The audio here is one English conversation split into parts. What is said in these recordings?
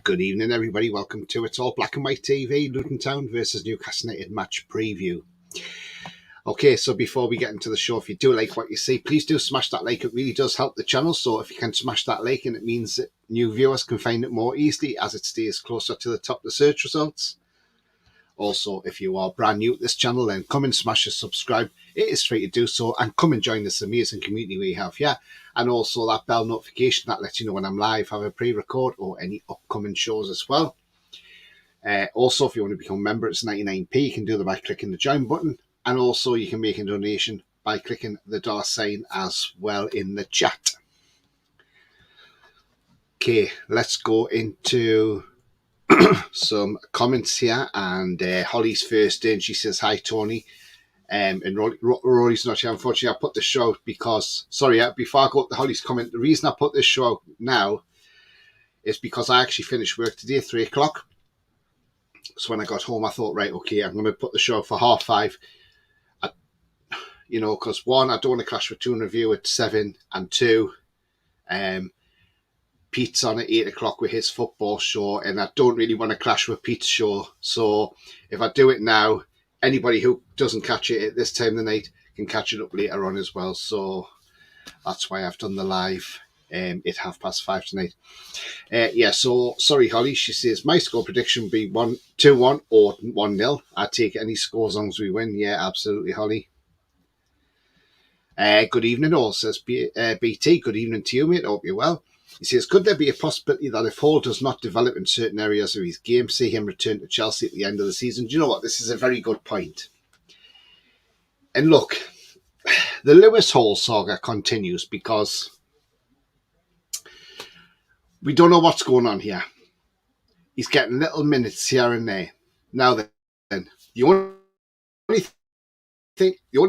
Good evening, everybody. Welcome to It's All Black and White TV, Luton Town versus Newcastle United match preview. Okay, so before we get into the show, if you do like what you see, please do smash that like. It really does help the channel. So if you can smash that like, and it means that new viewers can find it more easily as it stays closer to the top of the search results. Also, if you are brand new to this channel, then come and smash the subscribe. It is free to do so, and come and join this amazing community we have here. And also that bell notification that lets you know when I'm live, have a pre-record or any upcoming shows as well. Also, if you want to become a member, it's 99p. You can do that by clicking the join button, and also you can make a donation by clicking the $ as well in the chat. Okay, let's go into some comments here, and Holly's first in. She says, hi Tony, and Rory's not here. Unfortunately, I put this show out because, before I go to Holly's comment, the reason I put this show out now is because I actually finished work today at 3 o'clock. So when I got home, I thought, right, okay, I'm going to put the show out for 5:30. Because one, I don't want to clash with Toon Review at 7, and two, Pete's on at 8 o'clock with his football show, and I don't really want to clash with Pete's show. So if I do it now, anybody who doesn't catch it at this time of the night can catch it up later on as well. So that's why I've done the live at 5:30 tonight. So sorry, Holly. She says, my score prediction would be 2-1 or 1-0. I'd take any score as long as we win. Yeah, absolutely, Holly. Good evening, all, says BT. Good evening to you, mate. Hope you're well. He says, could there be a possibility that if Hall does not develop in certain areas of his game, see him return to Chelsea at the end of the season? Do you know what? This is a very good point. And look, the Lewis Hall saga continues because we don't know what's going on here. He's getting little minutes here and there. Now then, the only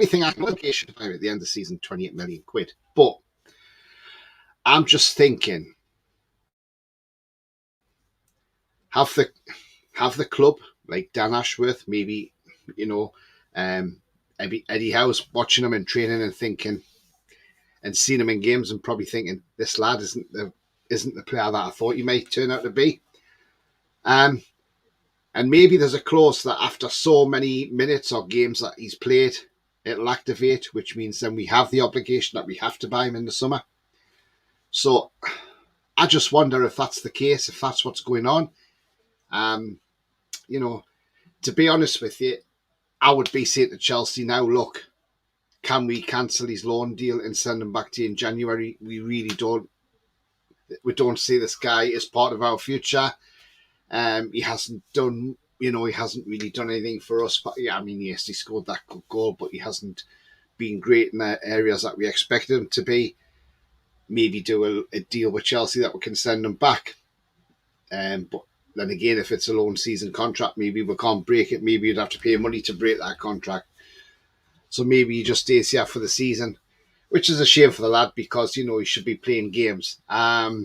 thing I can look at the end of the season, 28 million quid. But I'm just thinking, have the club, like Dan Ashworth, maybe, Eddie Howe's watching him in training and thinking, and seeing him in games and probably thinking, this lad isn't the player that I thought he might turn out to be. And maybe there's a clause that after so many minutes or games that he's played, it'll activate, which means then we have the obligation that we have to buy him in the summer. So I just wonder if that's the case, if that's what's going on. To be honest with you, I would be saying to Chelsea now, look, can we cancel his loan deal and send him back to you in January? We really don't. We don't see this guy as part of our future. He hasn't done, he hasn't really done anything for us. But yeah, yes, he scored that good goal, but he hasn't been great in the areas that we expected him to be. Maybe do a deal with Chelsea that we can send him back. But then again, if it's a loan season contract, maybe we can't break it. Maybe you'd have to pay money to break that contract. So maybe he just stays here for the season, which is a shame for the lad because, he should be playing games. But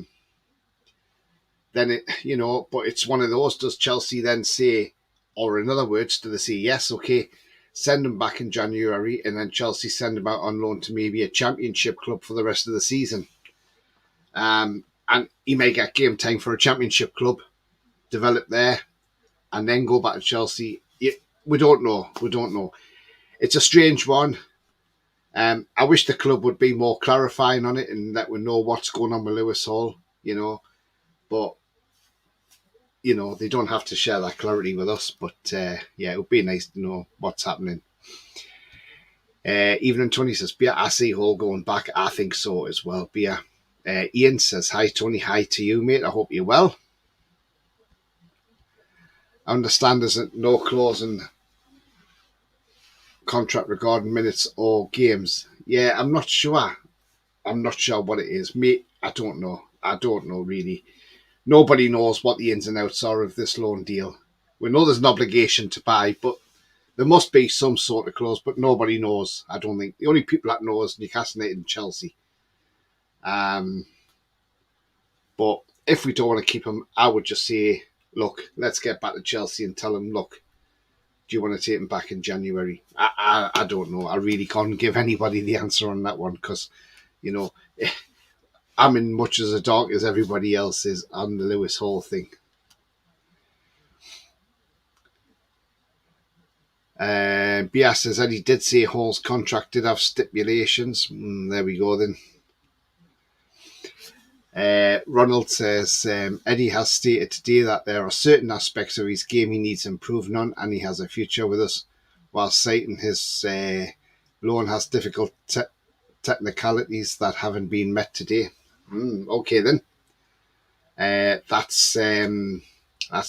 it's one of those. Does Chelsea then say, or in other words, do they say, yes, okay, send him back in January, and then Chelsea send him out on loan to maybe a championship club for the rest of the season? And he may get game time for a championship club, develop there, and then go back to Chelsea. We don't know. It's a strange one. I wish the club would be more clarifying on it and let we know what's going on with Lewis Hall, But, they don't have to share that clarity with us. But, it would be nice to know what's happening. Evening Tony says, Beer, I see Hall going back. I think so as well, Beer. Ian says, hi Tony, hi to you, mate. I hope you're well. I understand there's no clause in contract regarding minutes or games. Yeah, I'm not sure. I'm not sure what it is. Mate, I don't know. Really. Nobody knows what the ins and outs are of this loan deal. We know there's an obligation to buy, but there must be some sort of clause, but nobody knows. I don't think. The only people that know is Newcastle United and Chelsea. But if we don't want to keep him, I would just say, look, let's get back to Chelsea and tell him, look, do you want to take him back in January? I don't know. I really can't give anybody the answer on that one because, I'm in much as the dark as everybody else is on the Lewis Hall thing. Bias says Eddie did say Hall's contract did have stipulations. There we go then. Ronald says Eddie has stated today that there are certain aspects of his game he needs improving on, and he has a future with us, while citing his loan has difficult technicalities that haven't been met today. Okay then, that's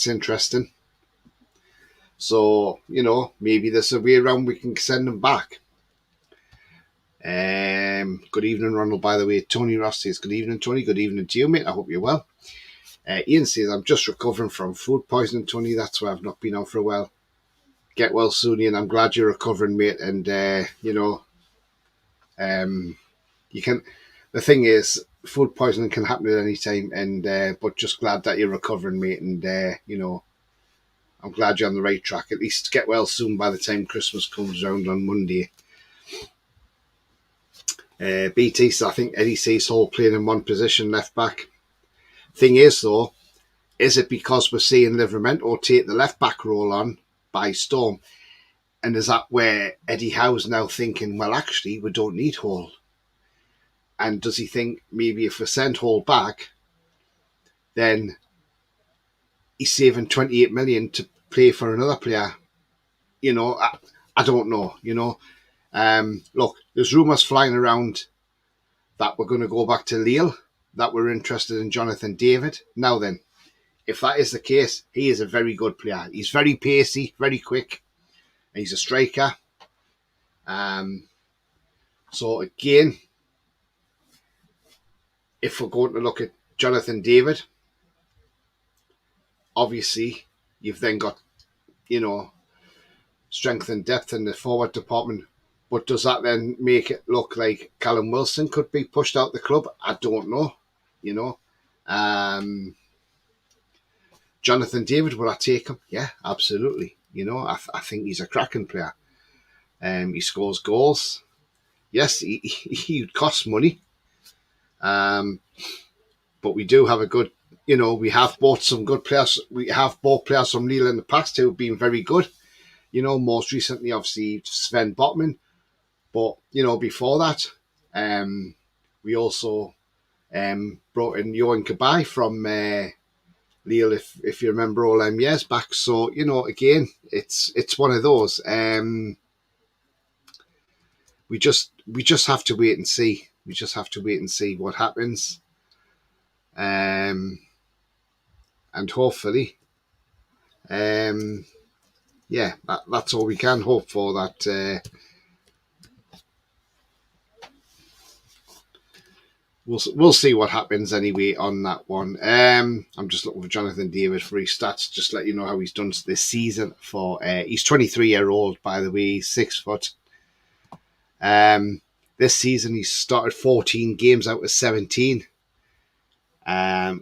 interesting. So maybe there's a way around we can send him back. Good evening, Ronald, by the way. Tony Ross says, good evening, Tony. Good evening to you, mate. I hope you're well. Ian says, I'm just recovering from food poisoning, Tony. That's why I've not been out for a while. Get well soon, Ian. I'm glad you're recovering, mate. And, you can... The thing is, food poisoning can happen at any time, and but just glad that you're recovering, mate. And, I'm glad you're on the right track. At least get well soon by the time Christmas comes around on Monday. BT, so I think Eddie sees Hall playing in one position, left back. Thing is, though, is it because we're seeing Livermore take the left back role on by storm? And is that where Eddie Howe's now thinking, well, actually, we don't need Hall? And does he think maybe if we send Hall back, then he's saving 28 million to play for another player? I don't know, Look, there's rumours flying around that we're going to go back to Lille, that we're interested in Jonathan David. Now then, if that is the case, he is a very good player. He's very pacey, very quick, and he's a striker. So again, if we're going to look at Jonathan David, obviously you've then got, strength and depth in the forward department. But does that then make it look like Callum Wilson could be pushed out the club? I don't know. Jonathan David, would I take him? Yeah, absolutely. I think he's a cracking player. He scores goals. Yes, he'd cost money. But we do have a good, we have bought some good players. We have bought players from Lille in the past who have been very good. Most recently, obviously, Sven Botman. But, before that, we also brought in Johan Kabay from Lille, if you remember all them years back. So, again, it's one of those. We just have to wait and see. We just have to wait and see what happens. And hopefully, that's all we can hope for, that We'll see what happens anyway on that one. I'm just looking for Jonathan David for his stats, just to let you know how he's done this season. He's 23-year-old, by the way. He's 6 foot. This season he's started 14 games out of 17.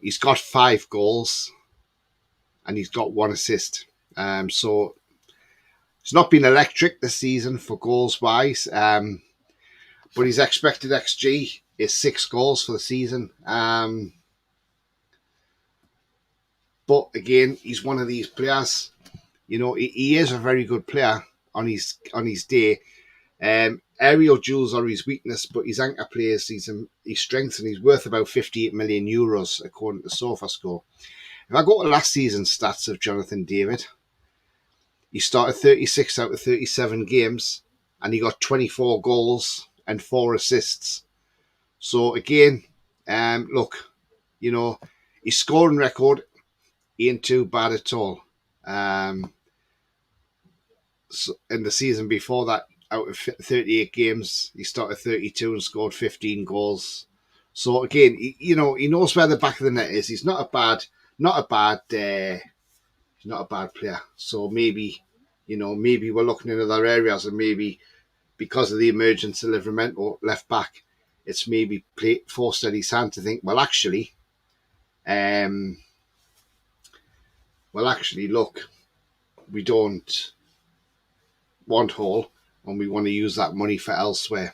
He's got 5 goals and he's got 1 assist. So it's not been electric this season for goals wise, but his expected XG is 6 goals for the season. But again, he's one of these players. He is a very good player on his day. Aerial duels are his weakness, but his anchor plays his strength, and he's worth about 58 million euros according to SofaScore. If I go to last season's stats of Jonathan David, he started 36 out of 37 games, and he got 24 goals and 4 assists. So again, look, his scoring record ain't too bad at all. So in the season before that, out of 38 games, he started 32 and scored 15 goals. So again, he knows where the back of the net is. He's not a bad player. So maybe we're looking in other areas, and maybe because of the emergence of Livermore left back, it's maybe forced Eddie's hand to think, well, actually, look, we don't want Hall, and we want to use that money for elsewhere.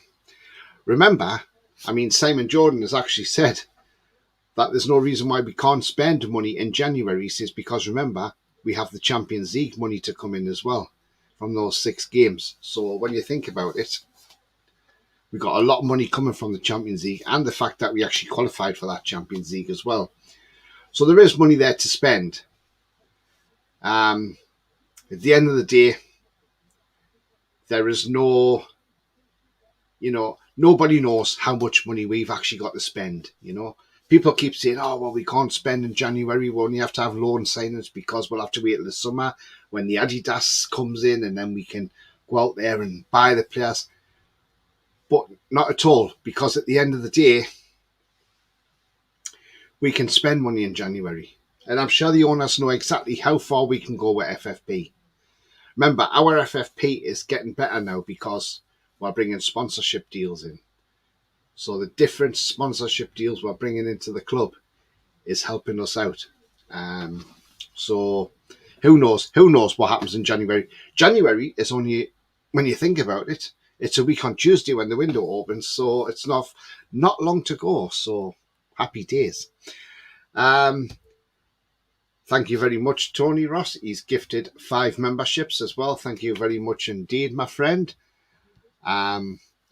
Remember, Simon Jordan has actually said that there's no reason why we can't spend money in January. He says, because remember, we have the Champions League money to come in as well from those 6 games. So when you think about it, we got a lot of money coming from the Champions League and the fact that we actually qualified for that Champions League as well. So there is money there to spend. At the end of the day, there is no, nobody knows how much money we've actually got to spend, People keep saying, oh, well, we can't spend in January. We only have to have loan signings because we'll have to wait till the summer when the Adidas comes in and then we can go out there and buy the players. But not at all, because at the end of the day, we can spend money in January. And I'm sure the owners know exactly how far we can go with FFP. Remember, our FFP is getting better now because we're bringing sponsorship deals in. So the different sponsorship deals we're bringing into the club is helping us out. So who knows what happens in January. January is only, when you think about it, it's a week on Tuesday when the window opens. So it's not long to go. So happy days. Thank you very much, Tony Ross. He's gifted 5 memberships as well. Thank you very much indeed, my friend.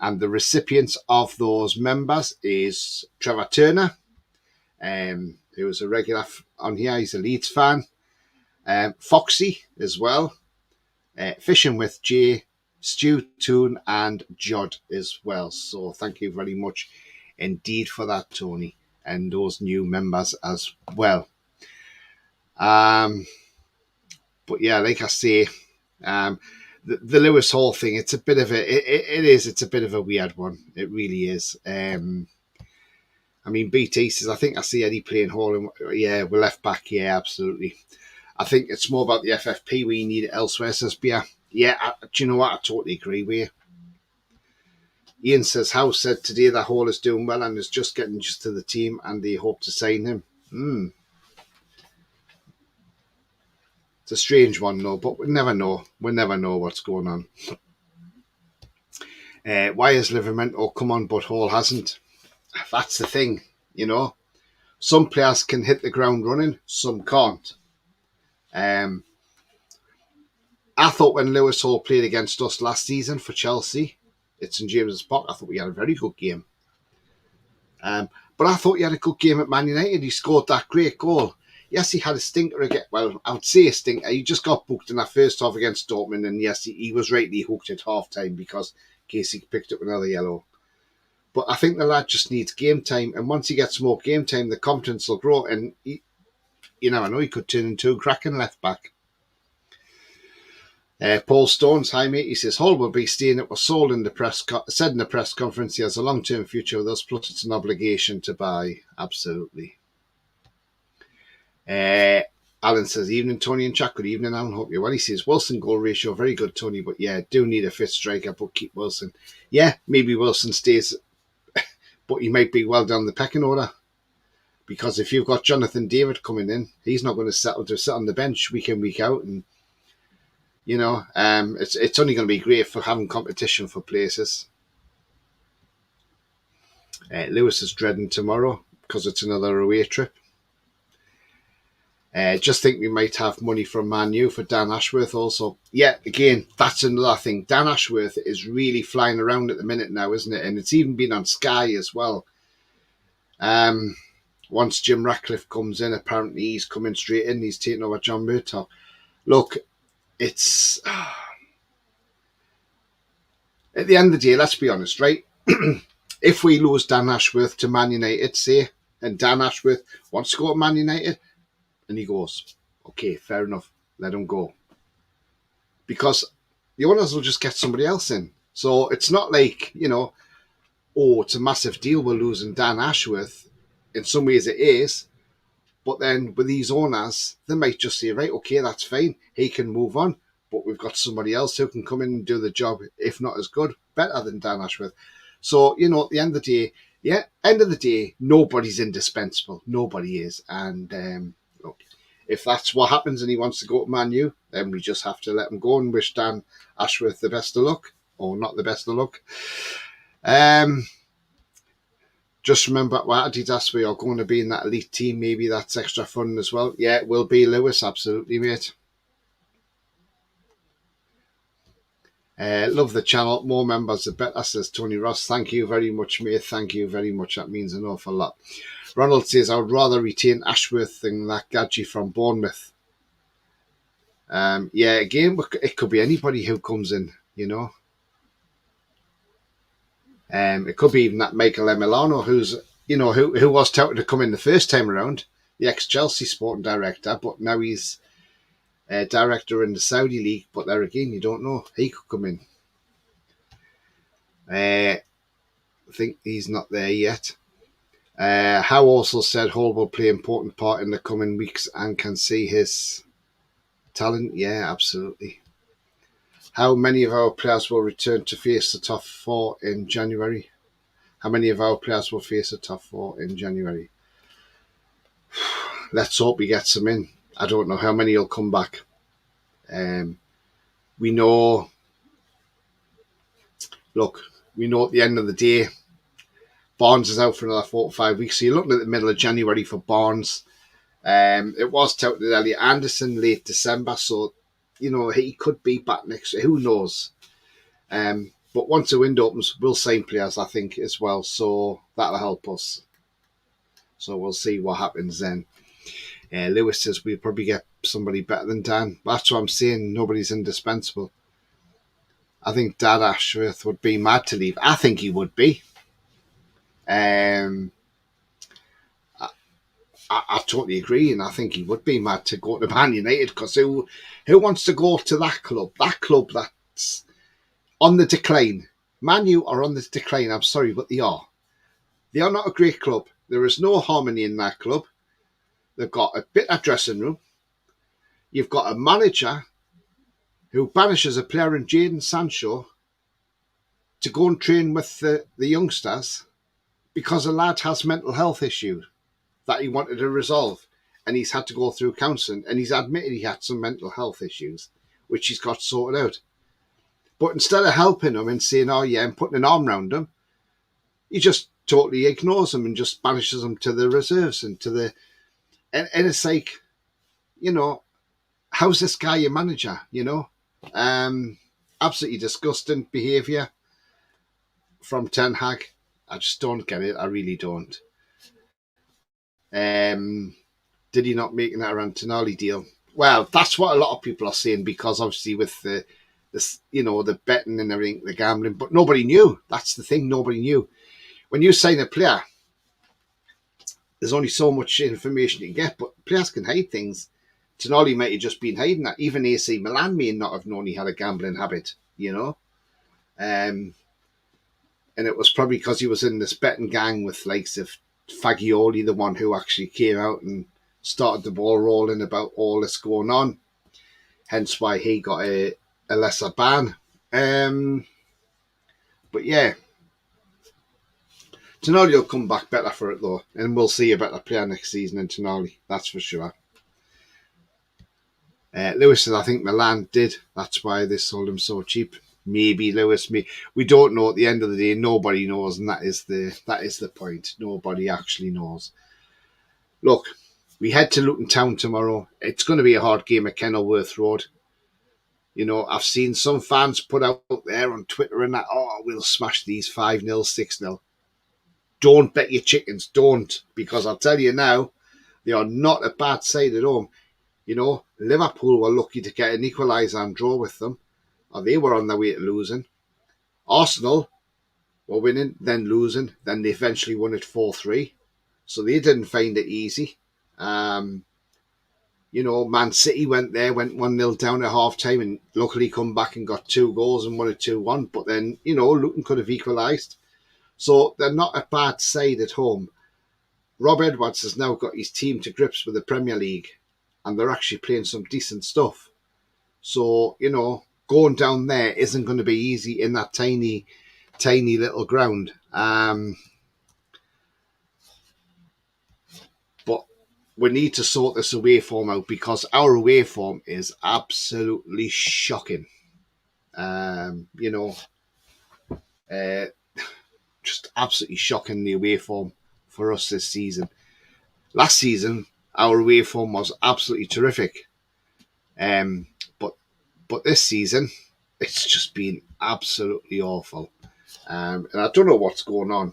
And the recipients of those members is Trevor Turner, who is a regular on here. He's a Leeds fan. Foxy as well. Fishing with Jay, Stu Toon, and Jod as well. So thank you very much indeed for that, Tony, and those new members as well. But yeah, like I say, the Lewis Hall thing, it's a bit of it's a bit of a weird one. It really is. I mean, BT says, I think I see Eddie playing Hall. Yeah, we're left back. Yeah, absolutely. I think it's more about the FFP. We need it elsewhere, says Beer. Yeah, do you know what? I totally agree with you. Ian says, House said today that Hall is doing well and is just getting used to the team and they hope to sign him. It's a strange one, though, but we'll never know. We'll never know what's going on. Why has Livermore come on, but Hall hasn't? That's the thing, Some players can hit the ground running, some can't. I thought when Lewis Hall played against us last season for Chelsea at St James's Park, I thought we had a very good game. But I thought he had a good game at Man United. He scored that great goal. Yes, he had a stinker again. Well, I would say a stinker. He just got booked in that first half against Dortmund, and yes, he was rightly hooked at half-time because Casey picked up another yellow. But I think the lad just needs game time, and once he gets more game time, the confidence will grow, and you never know, he could turn into a cracking left-back. Paul Stones, hi mate, he says, Hall will be staying. It was sold in the said in the press conference he has a long-term future with us, plus it's an obligation to buy. Absolutely. Alan says, evening Tony and Chuck. Good evening, Alan. Hope you're well. He says, Wilson goal ratio, very good, Tony, but yeah, do need a fit striker, but keep Wilson. Yeah, maybe Wilson stays, but he might be well down the pecking order. Because if you've got Jonathan David coming in, he's not going to settle to sit on the bench week in, week out. And, it's only going to be great for having competition for places. Lewis is dreading tomorrow because it's another away trip. Just think we might have money from Man U for Dan Ashworth also. Yeah, again, that's another thing. Dan Ashworth is really flying around at the minute now, isn't it? And it's even been on Sky as well. Once Jim Ratcliffe comes in, apparently he's coming straight in. He's taking over John Murtaugh. Look, it's... At the end of the day, let's be honest, right? If we lose Dan Ashworth to Man United, say, and Dan Ashworth wants to go to Man United, and he goes, okay, fair enough, let him go. Because the owners will just get somebody else in. So it's not like, it's a massive deal we're losing Dan Ashworth. In some ways it is. But then with these owners, they might just say, right, okay, that's fine. He can move on. But we've got somebody else who can come in and do the job, if not as good, better than Dan Ashworth. So, at the end of the day, nobody's indispensable. Nobody is. And look, if that's what happens and he wants to go to Man U, then we just have to let him go and wish Dan Ashworth the best of luck, or not the best of luck. Just remember, Adidas, we are going to be in that elite team. Maybe that's extra fun as well. Yeah, it will be, Lewis. Absolutely, mate. Love the channel. More members, the better, says Tony Ross. Thank you very much, mate. Thank you very much. That means an awful lot. Ronald says, I would rather retain Ashworth than that gadget from Bournemouth. Yeah, again, it could be anybody who comes in, you know. It could be even that Michael Emiliano, who's, you know, who was touted to come in the first time around, the ex-Chelsea sporting director, but now he's director in the Saudi League. But there again, you don't know. He could come in. I think he's not there yet. Howe also said Hall will play an important part in the coming weeks and can see his talent. Yeah, absolutely. How many of our players will return to face the top four in January? How many of our players will face the top four in January? Let's hope we get some in. I don't know how many will come back. We know at the end of the day, Barnes is out for another 4 to 5 weeks. So you're looking at the middle of January for Barnes. It was touted earlier. Anderson late December, so you know he could be back next year. Who knows? But once the window opens, we'll sign players, I think, as well. So that'll help us. So we'll see what happens then. Lewis says we'll probably get somebody better than Dan. That's what I'm saying. Nobody's indispensable. I think Dad Ashworth would be mad to leave. I think he would be. I totally agree, and I think he would be mad to go to Man United, because who wants to go to that club? That club that's on the decline. Man U are on the decline. I'm sorry, but they are. They are not a great club. There is no harmony in that club. They've got a bitter dressing room. You've got a manager who banishes a player in Jadon Sancho to go and train with the youngsters because a lad has mental health issues that he wanted to resolve, and he's had to go through counselling, and he's admitted he had some mental health issues, which he's got sorted out. But instead of helping him and saying, oh yeah, and putting an arm around him, he just totally ignores him and just banishes him to the reserves and to the... And it's like, you know, how's this guy your manager, you know? Absolutely disgusting behaviour from Ten Hag. I just don't get it. I really don't. Did he not make that Tonali deal? Well, that's what a lot of people are saying, because obviously with the betting and everything, the gambling, but nobody knew. That's the thing, nobody knew. When you sign a player, there's only so much information you can get, but players can hide things. Tonali might have just been hiding that. Even AC Milan may not have known he had a gambling habit, you know. And it was probably because he was in this betting gang with likes of Fagioli, the one who actually came out and started the ball rolling about all this going on. Hence why he got a lesser ban. But yeah, Tonali will come back better for it though, and we'll see a better player next season in Tonali, that's for sure. Lewis says, I think Milan did. That's why they sold him so cheap. Maybe Lewis, we don't know. At the end of the day, nobody knows, and that is the point. Nobody actually knows. Look, we head to Luton Town tomorrow. It's going to be a hard game at Kenilworth Road. You know, I've seen some fans put out there on Twitter and that, oh, we'll smash these 5-0, 6-0. Don't bet your chickens, don't, because I'll tell you now, they are not a bad side at home. You know, Liverpool were lucky to get an equaliser and draw with them, or they were on their way to losing. Arsenal were winning, then losing, then they eventually won it 4-3. So they didn't find it easy. You know, Man City went 1-0 down at half-time and luckily come back and got 2 goals and won it 2-1. But then, you know, Luton could have equalised. So they're not a bad side at home. Rob Edwards has now got his team to grips with the Premier League, and they're actually playing some decent stuff. So, you know, going down there isn't going to be easy in that tiny, tiny little ground. But we need to sort this away form out, because our away form is absolutely shocking. You know, just absolutely shocking, the away form for us this season. Last season, our away form was absolutely terrific. But this season, it's just been absolutely awful. And I don't know what's going on.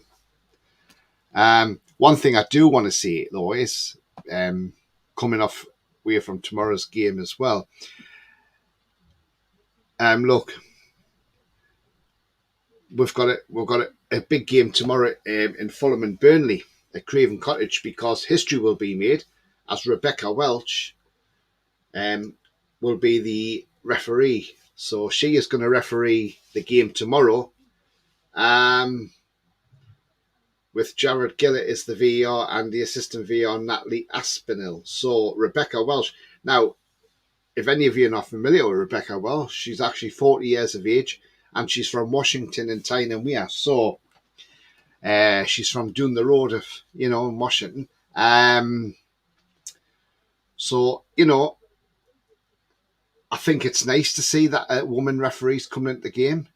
One thing I do want to see, though, is coming off away from tomorrow's game as well. Look, we've got a big game tomorrow in Fulham and Burnley at Craven Cottage, because history will be made as Rebecca Welch will be the referee. So she is going to referee the game tomorrow. With Jared Gillett as the VAR and the assistant VAR, Natalie Aspinall. So Rebecca Welch. Now, if any of you are not familiar with Rebecca Welch, she's actually 40 years of age, and she's from Washington and Tyne-and-Wear. So she's from down the road of, in Washington. So, I think it's nice to see that a woman referee's coming into the game.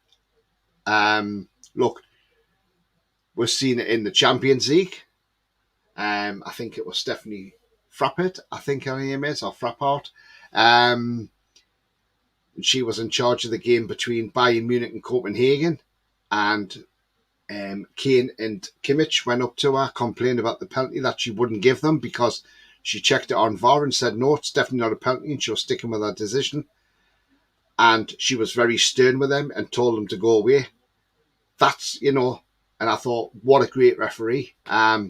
Look, we've seen it in the Champions League. I think it was Stephanie Frappart, I think her name is, or Frappart. She was in charge of the game between Bayern Munich and Copenhagen, and Kane and Kimmich went up to her, complained about the penalty that she wouldn't give them, because she checked it on VAR and said, no, it's definitely not a penalty, and she was sticking with her decision. And she was very stern with them and told them to go away. That's, and I thought, what a great referee.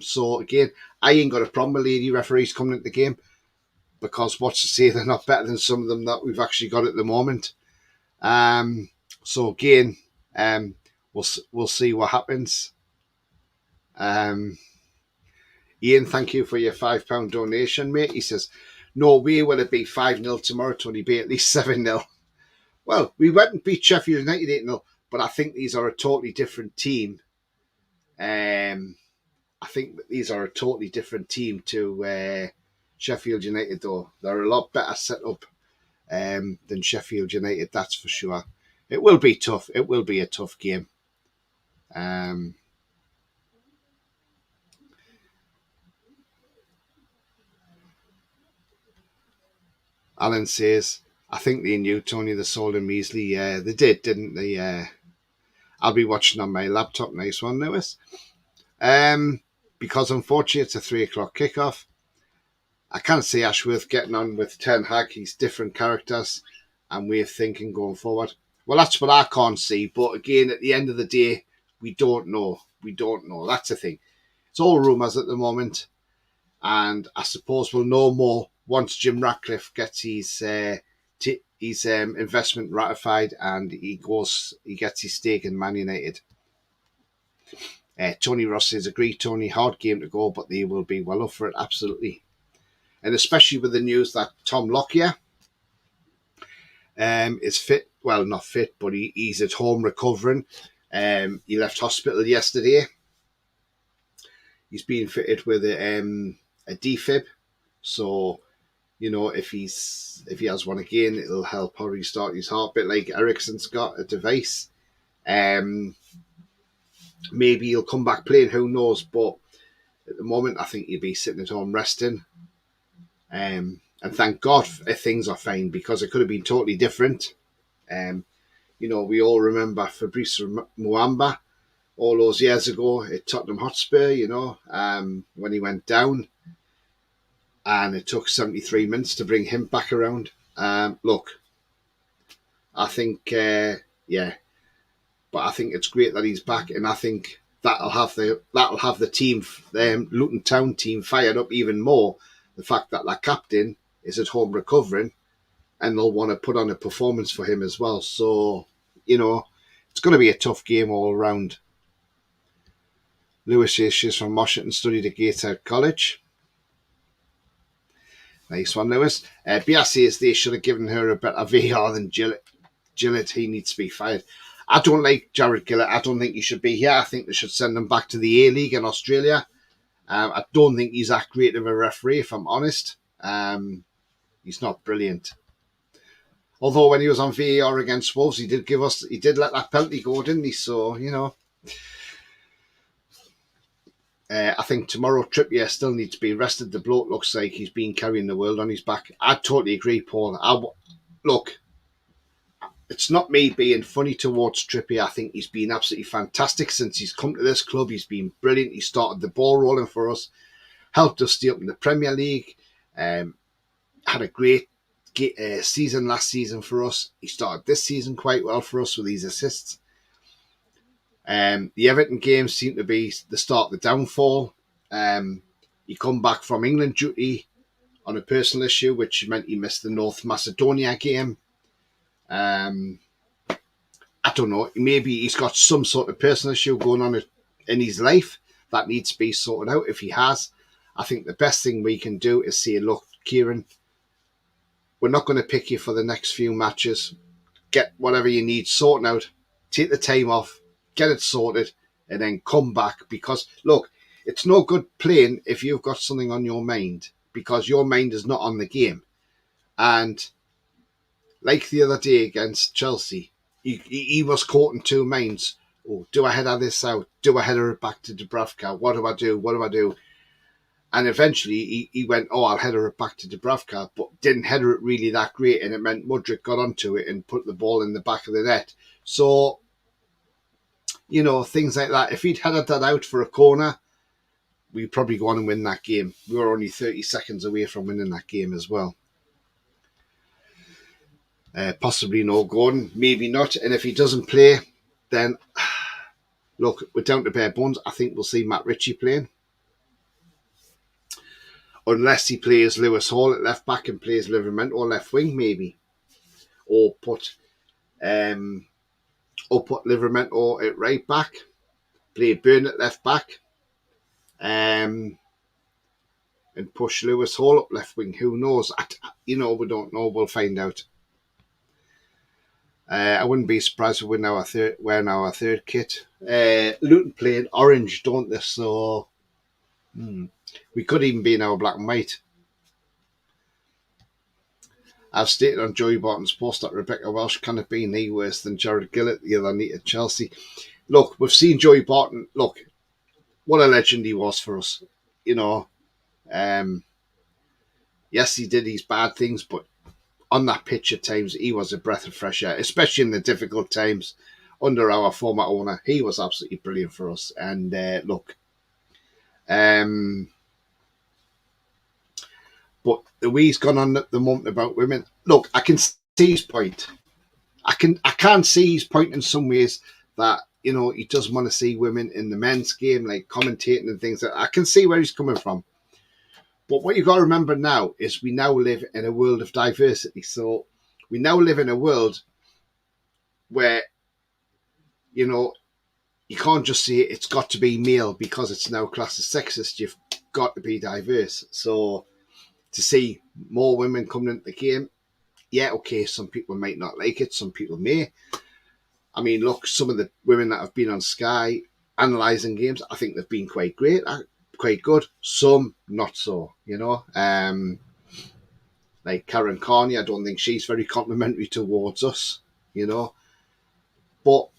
So again, I ain't got a problem with lady referees coming into the game, because what's to say they're not better than some of them that we've actually got at the moment. So again, we'll see what happens. Ian, thank you for your £5 donation, mate. He says, no way will it be 5-0 tomorrow, Tony B, at least 7-0. Well, we went and beat Sheffield United 8-0, but I think these are a totally different team. I think these are a totally different team to Sheffield United, though. They're a lot better set up than Sheffield United, that's for sure. It will be tough. It will be a tough game. Alan says, I think they knew, Tony, they sold him easily. Yeah, they did, didn't they? I'll be watching on my laptop. Nice one, Lewis. Because unfortunately it's a 3 o'clock kickoff. I can't see Ashworth getting on with Ten Hag. He's different characters and way of thinking going forward. Well, that's what I can't see. But again, at the end of the day, we don't know. We don't know. That's the thing. It's all rumours at the moment. And I suppose we'll know more once Jim Ratcliffe gets his investment ratified and he gets his stake in Man United. Tony Ross says, agree, Tony, hard game to go, but they will be well up for it, absolutely. And especially with the news that Tom Lockyer is fit, well, not fit, but he's at home recovering. He left hospital yesterday. He's being fitted with a defib, so if he has one again, it'll help her restart his heart, a bit like Ericsson's got a device. Maybe he'll come back playing, who knows? But at the moment, I think he'll be sitting at home resting. And thank God things are fine, because it could have been totally different. We all remember Fabrice Muamba all those years ago at Tottenham Hotspur, when he went down. And it took 73 minutes to bring him back around. Look, I think, but I think it's great that he's back, and I think that'll have the team, Luton Town team, fired up even more. The fact that their captain is at home recovering, and they'll want to put on a performance for him as well. So, it's going to be a tough game all around. Lewis says she's from Washington, studied at Gateshead College. Nice one, Lewis. BR says they should have given her a better VAR than Gillett. He needs to be fired. I don't like Jared Gillett. I don't think he should be here. I think they should send him back to the A-League in Australia. I don't think he's that great of a referee, if I'm honest. He's not brilliant. Although when he was on VAR against Wolves, he did let that penalty go, didn't he? So, I think tomorrow Trippier still needs to be rested. The bloke looks like he's been carrying the world on his back. I totally agree, Paul. Look, it's it's not me being funny towards Trippier. I think he's been absolutely fantastic since he's come to this club. He's been brilliant. He started the ball rolling for us, helped us stay up in the Premier League, had a great season last season for us. He started this season quite well for us with these assists. The Everton game seemed to be the start of the downfall. He come back from England duty on a personal issue, which meant he missed the North Macedonia game. I don't know, maybe he's got some sort of personal issue going on in his life that needs to be sorted out. If he has, I think the best thing we can do is say, look, Kieran, we're not going to pick you for the next few matches. Get whatever you need sorting out, take the time off, get it sorted, and then come back. Because, look, it's no good playing if you've got something on your mind, because your mind is not on the game. And like the other day against Chelsea, he was caught in two minds. Oh, do I header this out? Do I header it back to Dubravka? What do I do? What do I do? And eventually he went, oh, I'll header it back to Dubravka, but didn't header it really that great, and it meant Mudryk got onto it and put the ball in the back of the net. So, you know, things like that. If he'd headed that out for a corner, we'd probably go on and win that game. We were only 30 seconds away from winning that game as well. Possibly no Gordon, maybe not. And if he doesn't play, then, look, we're down to bare bones. I think we'll see Matt Ritchie playing. Unless he plays Lewis Hall at left back and plays Livramento left wing, maybe. Or put Livramento at right back, play Byrne at left back, and push Lewis Hall up left wing. Who knows? We don't know. We'll find out. I wouldn't be surprised if we're now our third kit. Luton playing orange, don't they? So we could even be in our black and white. I've stated on Joey Barton's post that Rebecca Welsh cannot be any worse than Jared Gillett the other night at Chelsea. Look, we've seen Joey Barton. Look, what a legend he was for us. You know, yes, he did these bad things, but on that pitch at times, he was a breath of fresh air, especially in the difficult times under our former owner. He was absolutely brilliant for us. And look, but the way he's gone on at the moment about women, look, I can see his point. I can't see his point in some ways that, you know, he doesn't want to see women in the men's game, like commentating and things like that. I can see where he's coming from. But what you've got to remember now is we now live in a world of diversity. So we now live in a world where, you know, you can't just say it's got to be male because it's now classed as sexist. You've got to be diverse. So to see more women coming into the game, yeah, okay, some people might not like it. Some people may. I mean, look, some of the women that have been on Sky analysing games, I think they've been quite great. Quite good, some not so, you know. Like Karen Carney, I don't think she's very complimentary towards us, you know. But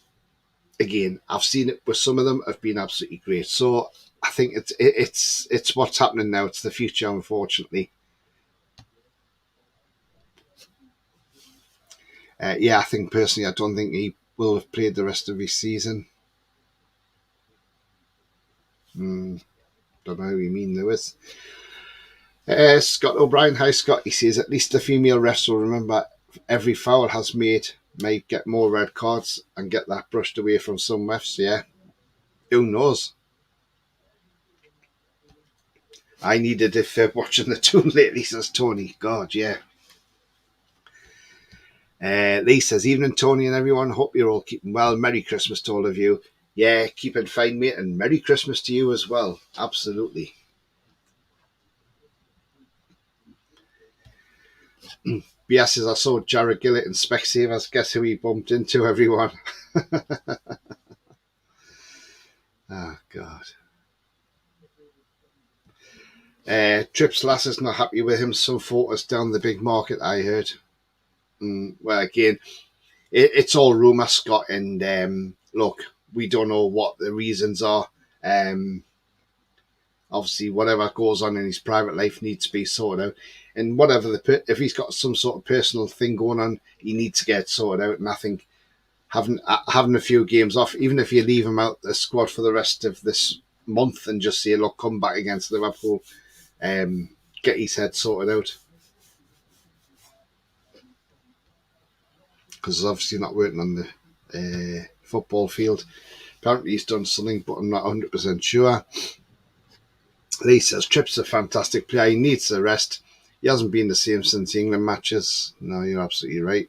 again, I've seen it with some of them have been absolutely great. So I think it's what's happening now. It's the future, unfortunately. I think personally, I don't think he will have played the rest of his season. Don't know who you mean, Lewis. Scott O'Brien, hi Scott. He says at least the female refs will remember every foul has made may get more red cards and get that brushed away from some refs. Yeah, who knows? I needed if watching the tune lately, says Tony. God, yeah. Lee says, evening Tony and everyone. Hope you're all keeping well. Merry Christmas to all of you. Yeah, keep it fine, mate, and Merry Christmas to you as well. Absolutely. BS says, I saw Jared Gillett and Specsavers. Guess who he bumped into, everyone? Oh, God. Trips Lass is not happy with him. Some photos down the big market, I heard. Well, again, it's all rumour, Scott, and look, we don't know what the reasons are. obviously whatever goes on in his private life needs to be sorted out. And whatever if he's got some sort of personal thing going on, he needs to get it sorted out. And I think having a few games off, even if you leave him out the squad for the rest of this month and just say, look, come back against Liverpool, get his head sorted out. Because he's obviously not working on the football field. Apparently he's done something, but I'm not 100% sure. Lee says, Tripp's a fantastic player. He needs a rest. He hasn't been the same since the England matches. No, you're absolutely right.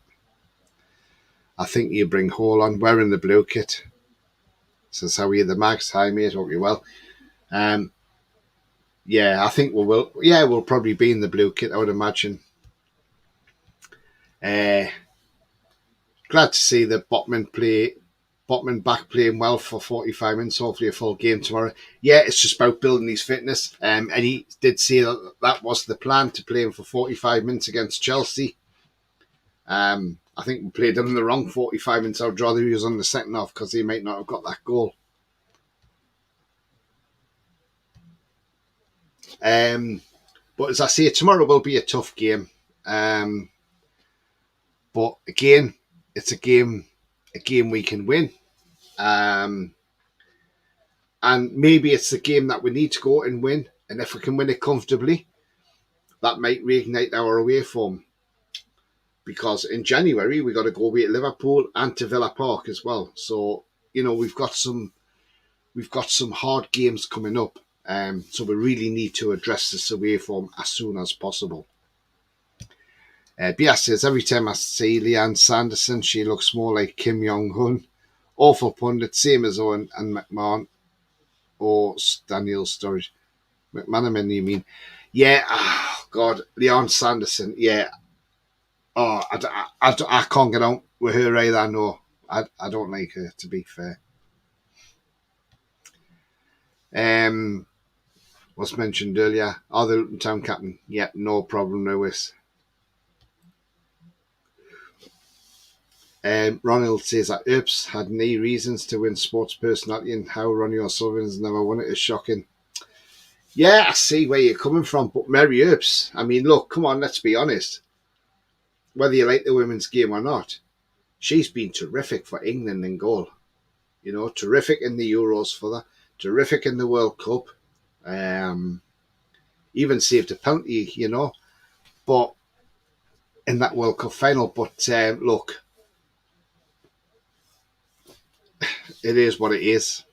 I think you bring Hall on, wearing the blue kit. Says, how are you, the Mags? Hi, mate. Hope you're well. Yeah, I think we will. Yeah, we'll probably be in the blue kit, I would imagine. Glad to see the Botman back playing well for 45 minutes, hopefully a full game tomorrow. Yeah, it's just about building his fitness. And he did say that was the plan, to play him for 45 minutes against Chelsea. I think we played him in the wrong 45 minutes. I'd rather he was on the second half because he might not have got that goal. But as I say, tomorrow will be a tough game. But again, it's a game we can win. And maybe it's the game that we need to go and win. And if we can win it comfortably, that might reignite our away form. Because in January, we got to go away to Liverpool and to Villa Park as well. So, we've got some hard games coming up. So we really need to address this away form as soon as possible. Bias says, every time I see Leanne Sanderson, she looks more like Kim Jong-un. Awful pundit, same as Owen and McMahon or Daniel Sturridge. McManaman, you mean? Yeah, God, Leanne Sanderson, yeah. Oh, I can't get on with her either, no. I don't like her, to be fair. Was mentioned earlier. Oh, the Luton Town captain. Yeah, no problem, Lewis. Ronald says that Earps had no reasons to win sports personality, and how Ronnie O'Sullivan's never won it is shocking. Yeah, I see where you're coming from, but Mary Earps, I mean, look, come on, let's be honest. Whether you like the women's game or not, she's been terrific for England in goal. Terrific in the Euros for that, terrific in the World Cup. Even saved a penalty, but in that World Cup final. But look, it is what it is.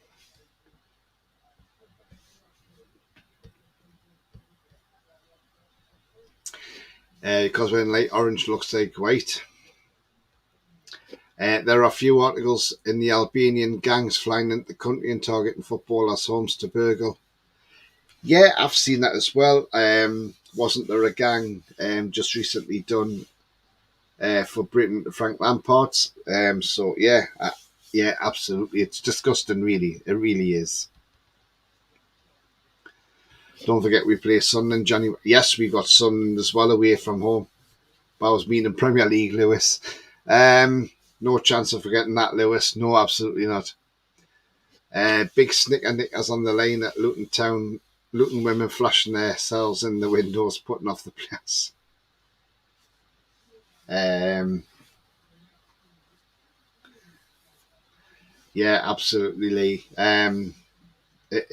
Because when light orange looks like white. There are a few articles in the Albanian gangs flying into the country and targeting footballers' homes to burgle. Yeah, I've seen that as well. Wasn't there a gang just recently done for Britain to Frank Lampard's? So yeah, absolutely. It's disgusting, really. It really is. Don't forget we play Sunderland in January. Yes, we got Sunderland as well away from home. That was meaning Premier League, Lewis. No chance of forgetting that, Lewis. No, absolutely not. Big snicker knickers on the line at Luton Town. Luton women flashing themselves in the windows, putting off the place. Yeah, absolutely, Lee. It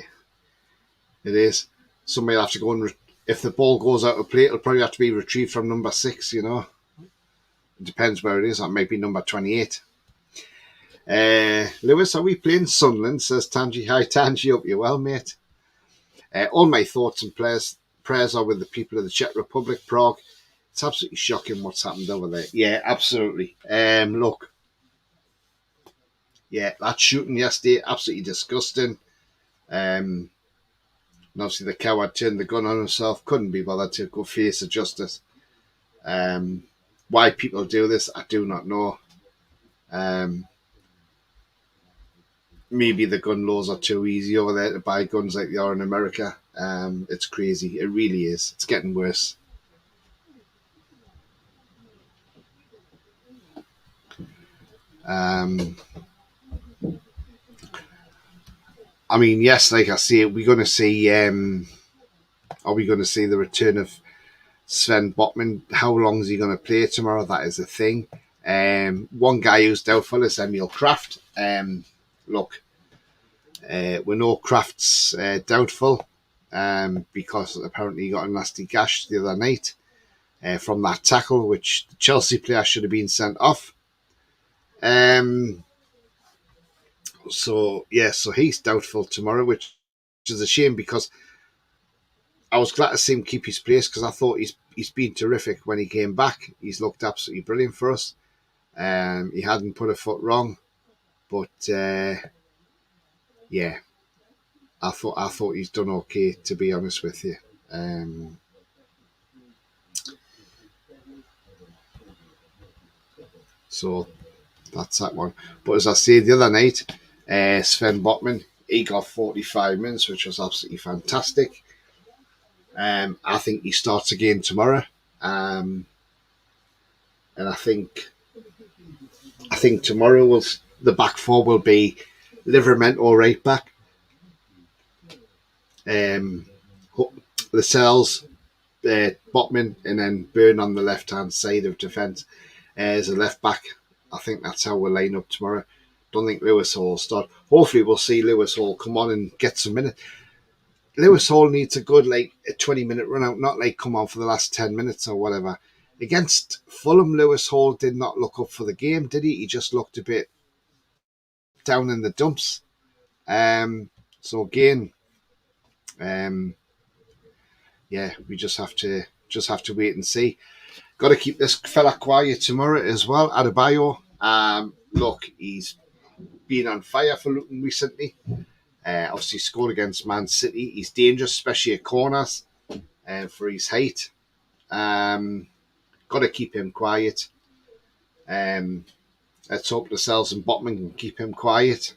is. Somebody will have to go and if the ball goes out of play, it'll probably have to be retrieved from number 6. It depends where it is. That might be number 28. Lewis, are we playing Sunderland? Says Tangi. Hi, Tangi. Hope you're well, mate. All my thoughts and prayers are with the people of the Czech Republic, Prague. It's absolutely shocking what's happened over there. Yeah, absolutely. Look. Yeah, that shooting yesterday, absolutely disgusting. And obviously the coward turned the gun on himself, couldn't be bothered to go face the justice. Why people do this, I do not know. Maybe the gun laws are too easy over there to buy guns like they are in America. It's crazy. It really is. It's getting worse. I mean, yes, like I say, we're going to see. Are we going to see the return of Sven Botman? How long is he going to play tomorrow? That is a thing. One guy who's doubtful is Emil Kraft. Look, we know Kraft's doubtful because apparently he got a nasty gash the other night from that tackle, which the Chelsea player should have been sent off. So he's doubtful tomorrow, which is a shame because I was glad to see him keep his place because I thought he's been terrific when he came back. He's looked absolutely brilliant for us. He hadn't put a foot wrong, but yeah, I thought he's done okay, to be honest with you. So that's that one. But as I said the other night, Sven Botman, he got 45 minutes, which was absolutely fantastic. I think he starts again tomorrow, and I think tomorrow the back four will be Livermore right back, Lascelles, Botman, and then Byrne on the left hand side of defence as a left back. I think that's how we'll line up tomorrow. Don't think Lewis Hall will start. Hopefully we'll see Lewis Hall come on and get some minutes. Lewis Hall needs a good a 20-minute run out, not come on for the last 10 minutes or whatever. Against Fulham, Lewis Hall did not look up for the game, did he? He just looked a bit down in the dumps. So again, we just have to wait and see. Got to keep this fella quiet tomorrow as well. Adebayo, look, he's been on fire for Luton recently. Obviously scored against Man City. He's dangerous, especially at corners, for his height. Got to keep him quiet. Let's hope Lascelles and Botman can keep him quiet.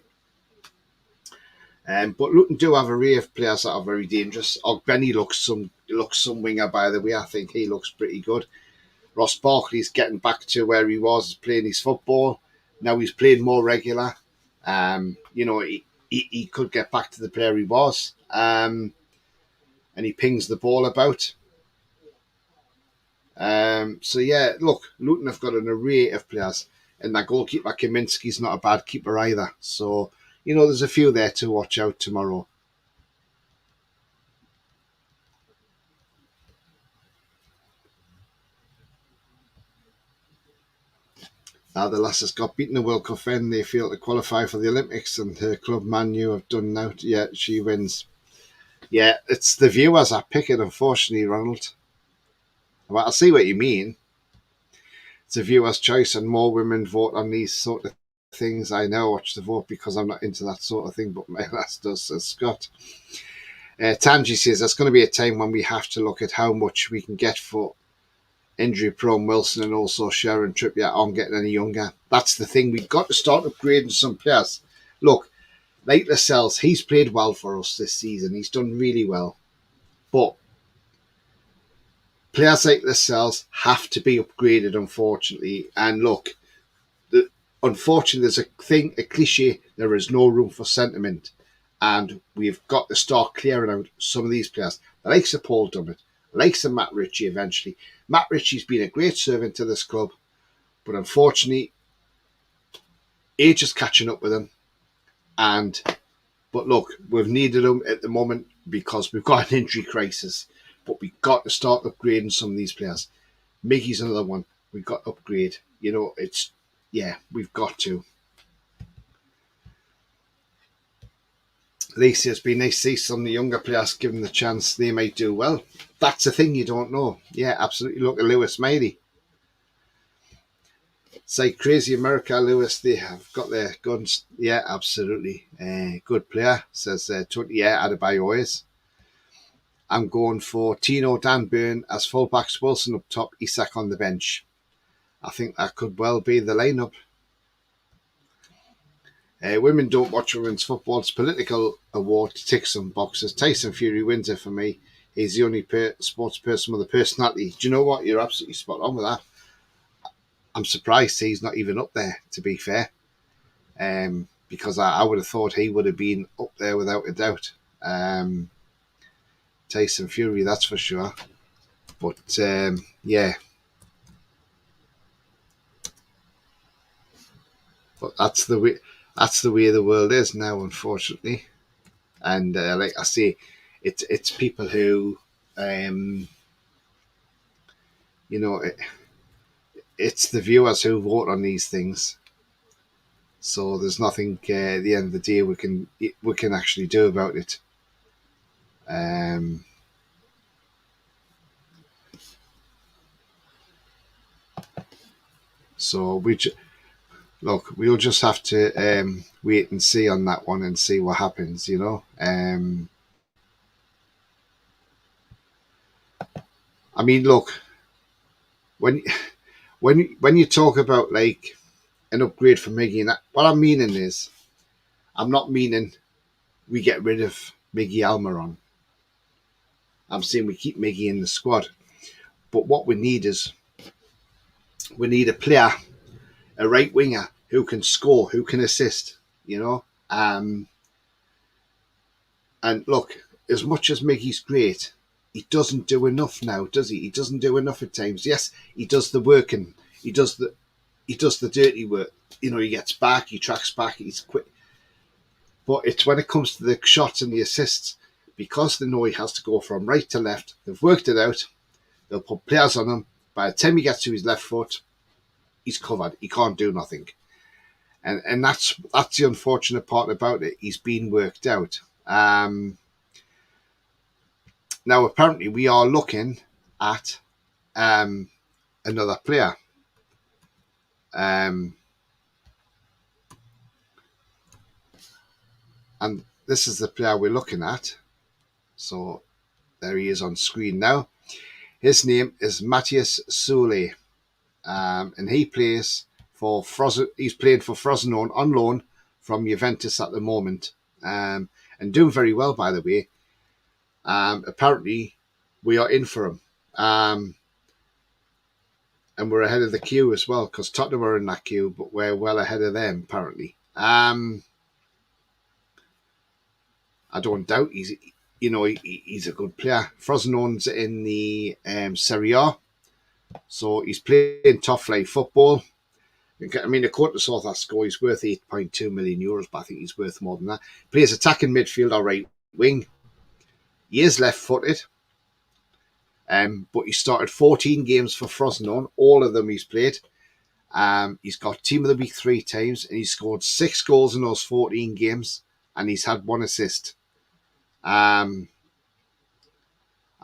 But Luton do have a array of players that are very dangerous. Ogbenny looks some winger, by the way. I think he looks pretty good. Ross Barkley's getting back to where he was playing his football. Now he's playing more regular. He could get back to the player he was. And he pings the ball about. Look, Luton have got an array of players. And that goalkeeper, Kaminski's not a bad keeper either. So, there's a few there to watch out tomorrow. The lass has got beaten the World Cup end. They failed to qualify for the Olympics, and her club Man U have done now. Yeah, she wins. Yeah, it's the viewers that pick it, unfortunately, Ronald. Well, I see what you mean. It's a viewer's choice, and more women vote on these sort of things. I now watch the vote because I'm not into that sort of thing, but my lass does, says Scott. Tanji says there's going to be a time when we have to look at how much we can get for injury-prone Wilson and also Kieran Trippier aren't getting any younger. That's the thing. We've got to start upgrading some players. Look, like Lascelles, he's played well for us this season. He's done really well. But players like Lascelles have to be upgraded, unfortunately. And look, unfortunately, there's a cliche, there is no room for sentiment. And we've got to start clearing out some of these players. The likes of Paul Dummett, the likes of Matt Ritchie eventually. Matt Ritchie's been a great servant to this club, but unfortunately, age is catching up with him. But look, we've needed him at the moment because we've got an injury crisis. But we've got to start upgrading some of these players. Miggy's another one. We've got to upgrade. We've got to. Lacey, it's been nice to see some of the younger players given the chance. They might do well. That's the thing you don't know. Yeah, absolutely. Look at Lewis Miley. It's like crazy America, Lewis. They have got their guns. Yeah, absolutely. Good player, says Tony. Yeah, Adebayo is. I'm going for Tino, Dan Byrne as fullbacks, Wilson up top, Isak on the bench. I think that could well be the lineup. Women don't watch women's football. It's a political award to tick some boxes. Tyson Fury wins it for me. He's the only sports person with a personality. Do you know what? You're absolutely spot on with that. I'm surprised he's not even up there, to be fair. because I would have thought he would have been up there without a doubt. Tyson Fury, that's for sure. But yeah, but that's the way. That's the way the world is now, unfortunately. And like I say, it's people who, you know, it's the viewers who vote on these things. So there's nothing at the end of the day we can actually do about it. So we'll just have to wait and see on that one and see what happens. I mean, look, when you talk about like an upgrade for Miggy, and what I'm meaning is, I'm not meaning we get rid of Miggy Almiron. I'm saying we keep Miggy in the squad. But what we need is, we need a player, a right winger who can score, who can assist, And look, as much as Miggy's great, he doesn't do enough now, does he? He doesn't do enough at times. Yes, he does the work and he does the dirty work. He gets back, he tracks back, he's quick. But it's when it comes to the shots and the assists, because they know he has to go from right to left, they've worked it out, they'll put players on him. By the time he gets to his left foot, he's covered. He can't do nothing. And that's the unfortunate part about it. He's been worked out. Now, apparently, we are looking at another player. And this is the player we're looking at. So there he is on screen now. His name is Matthias Sule. And he plays for he's playing for Frosinone on loan from Juventus at the moment. And doing very well, by the way. Apparently, we are in for him. And we're ahead of the queue as well, because Tottenham are in that queue, but we're well ahead of them, apparently. I don't doubt he's a good player. Frosinone's in the Serie A, so he's playing top flight football. I mean, according to South score, he's worth €8.2 million, but I think he's worth more than that. Plays attacking midfield or right wing. He is left-footed, but he started 14 games for Frosinone. All of them he's played. He's got Team of the Week 3 times, and he's scored 6 goals in those 14 games, and he's had 1 assist. I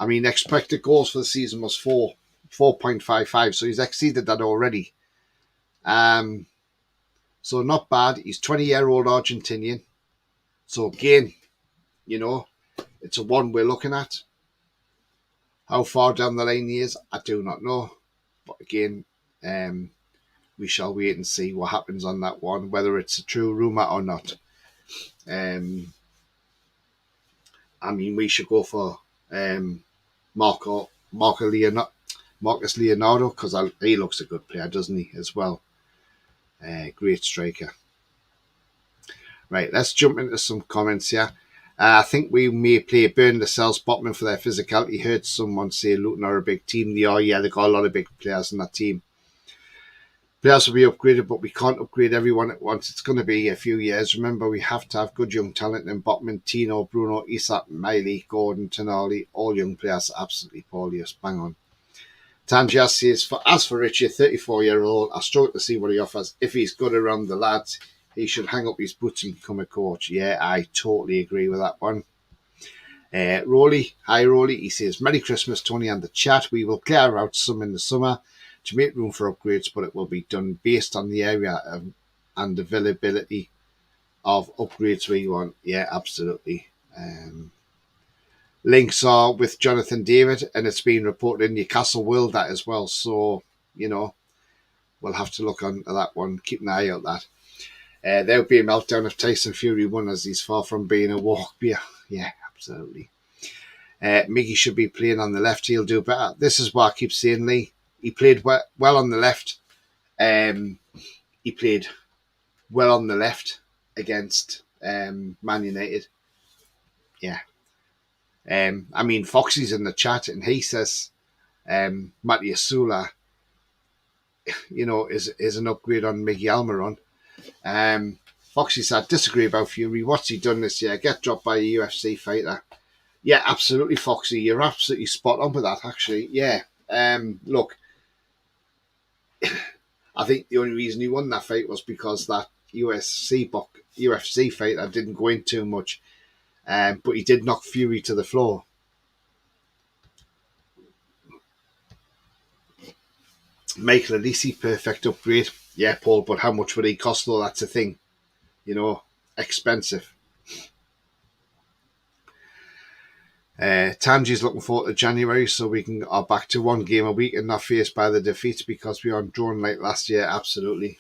mean, expected goals for the season was 4.55, so he's exceeded that already. So not bad. He's 20-year-old Argentinian. So again, it's a one we're looking at. How far down the line he is, I do not know. But again, we shall wait and see what happens on that one, whether it's a true rumour or not. I mean, we should go for Marcus Leonardo, because he looks a good player, doesn't he, as well? Great striker. Right, let's jump into some comments here. I think we may play Burn the Cells Botman for their physicality. Heard someone say Luton are a big team. They are, yeah, they've got a lot of big players in that team. Players will be upgraded, but we can't upgrade everyone at once. It's going to be a few years. Remember, we have to have good young talent in Botman, Tino, Bruno, Isak, Miley, Gordon, Tonali, all young players. Absolutely, Paul, yes, bang on. Tangias says, as for Richie, 34-year-old, I struggle to see what he offers. If he's good around the lads, he should hang up his boots and become a coach. Yeah, I totally agree with that one. Rolly, hi Rolly, he says, Merry Christmas, Tony and the chat. We will clear out some in the summer to make room for upgrades, but it will be done based on the area and availability of upgrades we want. Yeah, absolutely. Links are with Jonathan David, and it's been reported in Newcastle World that as well. So, we'll have to look on that one. Keep an eye out that. There would be a meltdown if Tyson Fury won, as he's far from being a walk beer. Yeah, absolutely. Miggy should be playing on the left. He'll do better. This is what I keep saying, Lee. He played well on the left. He played well on the left against Man United. Yeah. I mean, Foxy's in the chat and he says Matthias Sula, is an upgrade on Miguel Almiron. Foxy said, disagree about Fury. What's he done this year? Get dropped by a UFC fighter. Yeah, absolutely, Foxy. You're absolutely spot on with that, actually. Yeah. Look, I think the only reason he won that fight was because that UFC fighter didn't go in too much. But he did knock Fury to the floor. Michael Alisi, perfect upgrade. Yeah, Paul, but how much would he cost though? That's the thing. Expensive. Tanji's looking forward to January so we are back to 1 game a week and not faced by the defeats because we aren't drawn like last year. Absolutely.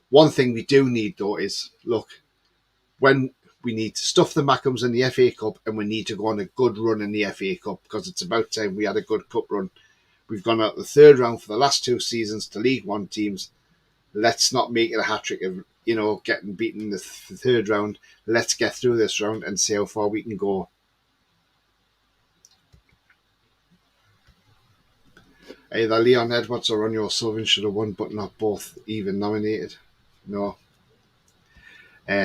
One thing we do need though is, look, when we need to stuff the Mackems in the FA Cup and we need to go on a good run in the FA Cup because it's about time we had a good cup run. We've gone out the third round for the last 2 seasons to League One teams. Let's not make it a hat-trick of, getting beaten in the third round. Let's get through this round and see how far we can go. Either Leon Edwards or Ronnie O'Sullivan should have won, but not both even nominated. No.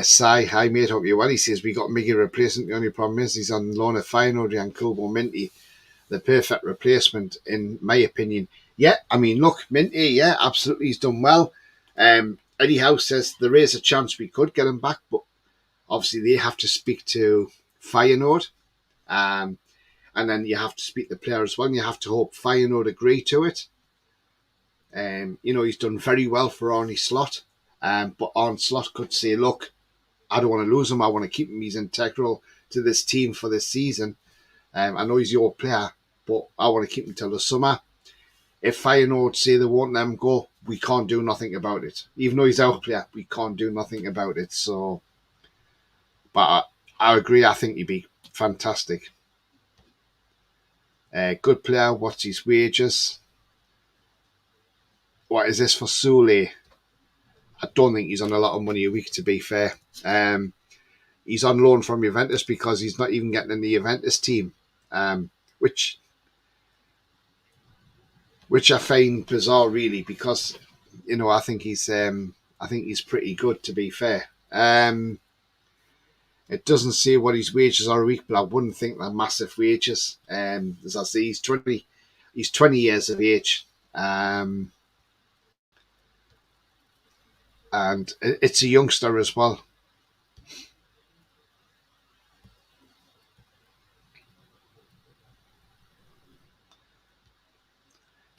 Sai, hi mate, hope you're well. He says we got Miggy replacement. The only problem is he's on loan at Feyenoord and Kubo Minty. The perfect replacement, in my opinion. Yeah, I mean, look, Minty, yeah, absolutely, he's done well. Eddie House says there is a chance we could get him back, but obviously they have to speak to Feyenoord. And then you have to speak to the player as well, and you have to hope Feyenoord agree to it. He's done very well for Arne Slot. But Arne Slot could say, look, I don't want to lose him. I want to keep him. He's integral to this team for this season. I know he's your player, but I want to keep him till the summer. If Feyenoord say they won't let him go, we can't do nothing about it. Even though he's our player, we can't do nothing about it. So, but I agree. I think he'd be fantastic. Good player. What's his wages? What is this for Sule? I don't think he's on a lot of money a week, to be fair. He's on loan from Juventus because he's not even getting in the Juventus team, which I find bizarre, really, because I think he's pretty good, to be fair. It doesn't say what his wages are a week, but I wouldn't think they're massive wages. As I say, he's 20 years of age. And it's a youngster as well.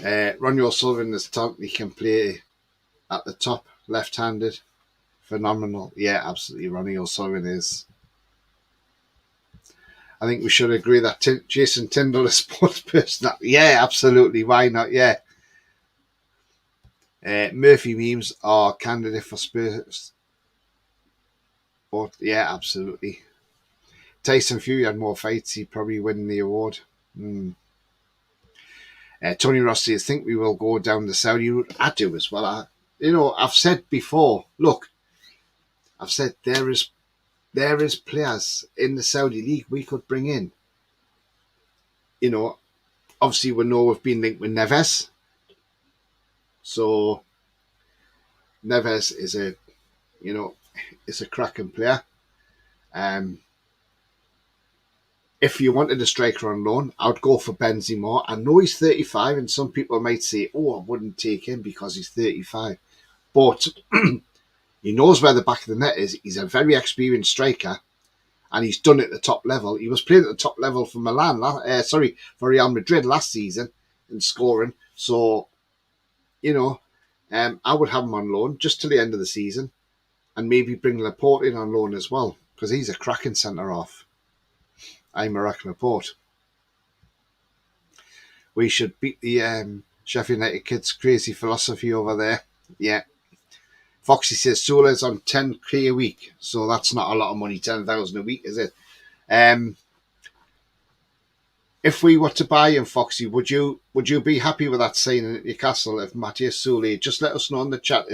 Ronnie O'Sullivan is top. He can play at the top, left-handed. Phenomenal. Yeah, absolutely. Ronnie O'Sullivan is. I think we should agree that Jason Tyndall is sports person. Yeah, absolutely. Why not? Yeah. Murphy memes are candidate for Spurs. But yeah, absolutely. Tyson Fury had more fights. He'd probably win the award. Tony Rossi, I think we will go down the Saudi route. I do as well. I've said before, look, I've said there is players in the Saudi League we could bring in. Obviously we know we've been linked with Neves. So Neves is a cracking player. If you wanted a striker on loan, I would go for Benzema. I know he's 35, and some people might say, "Oh, I wouldn't take him because he's 35," but he knows where the back of the net is. He's a very experienced striker, and he's done it at the top level. He was playing at the top level for for Real Madrid last season and scoring. So, I would have him on loan just till the end of the season, and maybe bring Laporte in on loan as well because he's a cracking centre half. I'm Iraq Laporte. We should beat the Sheffield United kids' crazy philosophy over there. Yeah. Foxy says Sula's on 10k a week, so that's not a lot of money. 10,000 a week, is it? If we were to buy him, Foxy, would you be happy with that signing at Newcastle if Matthias Sule? Just let us know in the chat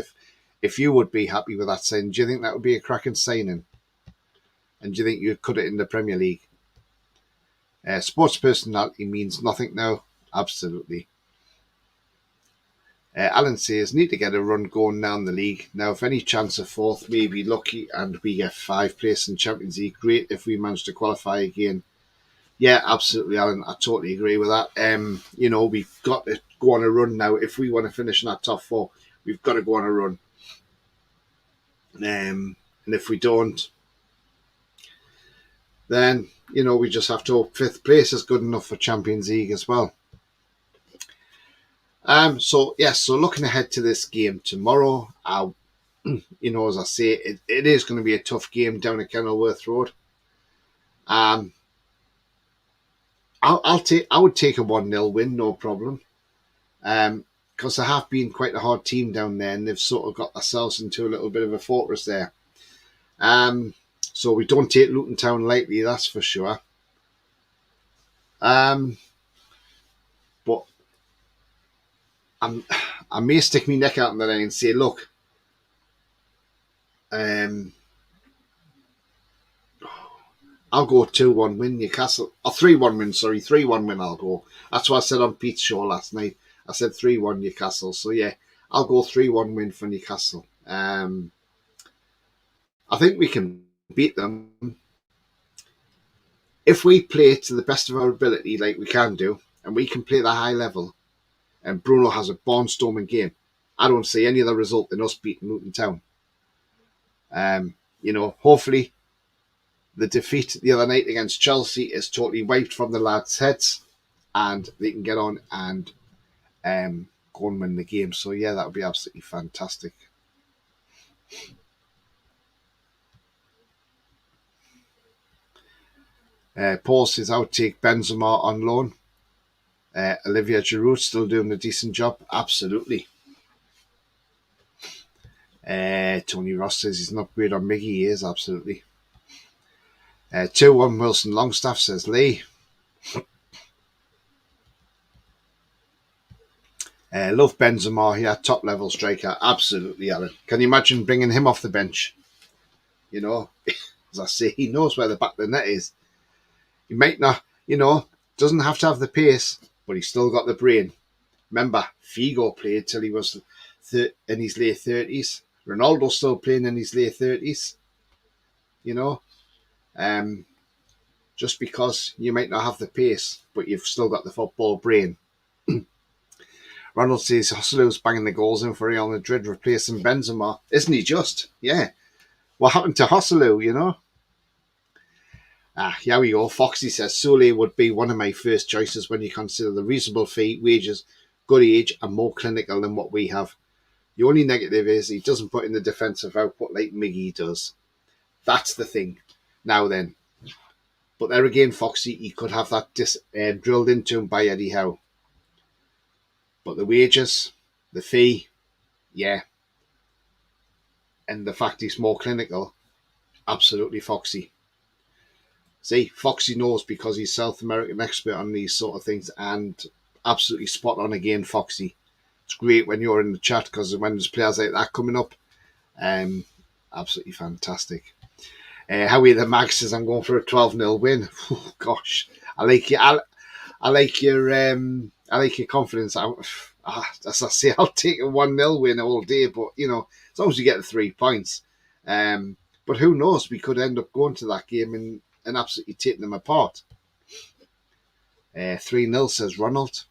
if you would be happy with that signing, do you think that would be a cracking signing? And do you think you'd cut it in the Premier League? Sports personality means nothing now. Absolutely. Alan says, need to get a run going now in the league. Now, if any chance of fourth, maybe lucky and we get 5th place in Champions League, great if we manage to qualify again. Yeah, absolutely, Alan. I totally agree with that. We've got to go on a run now. If we want to finish in that top 4, we've got to go on a run. And if we don't, then, we just have to hope 5th place is good enough for Champions League as well. So looking ahead to this game tomorrow, as I say, it is going to be a tough game down at Kenilworth Road. I would take a 1-0 win, no problem. Because they have been quite a hard team down there, and they've sort of got themselves into a little bit of a fortress there. So we don't take Luton Town lightly, that's for sure. But I may stick my neck out in the line and say, look, I'll go 2-1 win Newcastle. Or 3-1 win, sorry. 3-1 win I'll go. That's what I said on Pete's show last night. I said 3-1 Newcastle. So, yeah, I'll go 3-1 win for Newcastle. I think we can beat them. If we play to the best of our ability like we can do, and we can play at a high level, and Bruno has a barnstorming game, I don't see any other result than us beating Luton Town. Hopefully the defeat the other night against Chelsea is totally wiped from the lads' heads and they can get on and go and win the game. So, yeah, that would be absolutely fantastic. Paul says, I would take Benzema on loan. Olivier Giroud still doing a decent job. Absolutely. Tony Ross says he's an upgrade on Miggy. He is, absolutely. 2-1 Wilson Longstaff, says Lee. Love Benzema here, top level striker. Absolutely, Alan. Can you imagine bringing him off the bench? As I say, he knows where the back of the net is. He might not, doesn't have to have the pace, but he's still got the brain. Remember, Figo played till he was in his late 30s. Ronaldo's still playing in his late 30s. Just because you might not have the pace, but you've still got the football brain. Ronald says Josselu's banging the goals in for Real Madrid, replacing Benzema. Isn't he just? Yeah. What happened to Josselu, Here we go. Foxy says Soule would be one of my first choices when you consider the reasonable fee, wages, good age, and more clinical than what we have. The only negative is he doesn't put in the defensive output like Miggy does. That's the thing. Now then. But there again, Foxy, he could have that drilled into him by Eddie Howe. But the wages, the fee, yeah. And the fact he's more clinical, absolutely Foxy. See, Foxy knows because he's South American expert on these sort of things, and absolutely spot on again, Foxy. It's great when you're in the chat because when there's players like that coming up, absolutely fantastic. Howie the Mag says I'm going for a 12-0 win. Oh, gosh, I like you. I like your confidence. As I say, I'll take a 1-0 win all day, but as long as you get the 3 points. But who knows? We could end up going to that game and absolutely taking them apart. 3-0 says Ronald.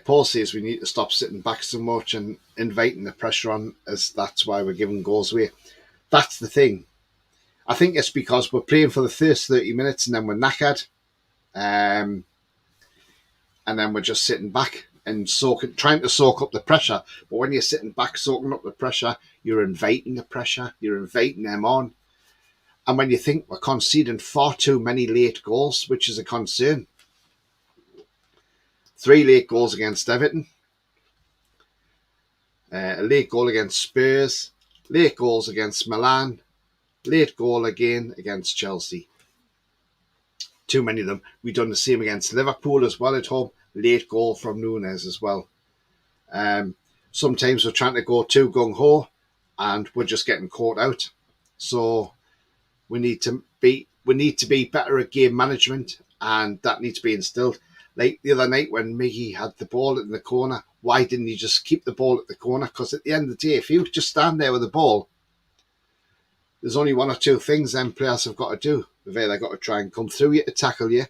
Paul says we need to stop sitting back so much and inviting the pressure on, as that's why we're giving goals away. That's the thing. I think it's because we're playing for the first 30 minutes and then we're knackered. And then we're just sitting back and trying to soak up the pressure. But when you're sitting back soaking up the pressure, you're inviting the pressure. You're inviting them on. And when you think we're conceding far too many late goals, which is a concern. 3 late goals against Everton. A late goal against Spurs. Late goals against Milan. Late goal again against Chelsea. Too many of them. We've done the same against Liverpool as well at home. Late goal from Nunes as well. Sometimes we're trying to go too gung-ho and we're just getting caught out. So we need to be better at game management, and that needs to be instilled. Like the other night when Miggy had the ball in the corner, why didn't he just keep the ball at the corner? Because at the end of the day, if you just stand there with the ball, there's only one or two things them players have got to do. They've either got to try and come through you to tackle you,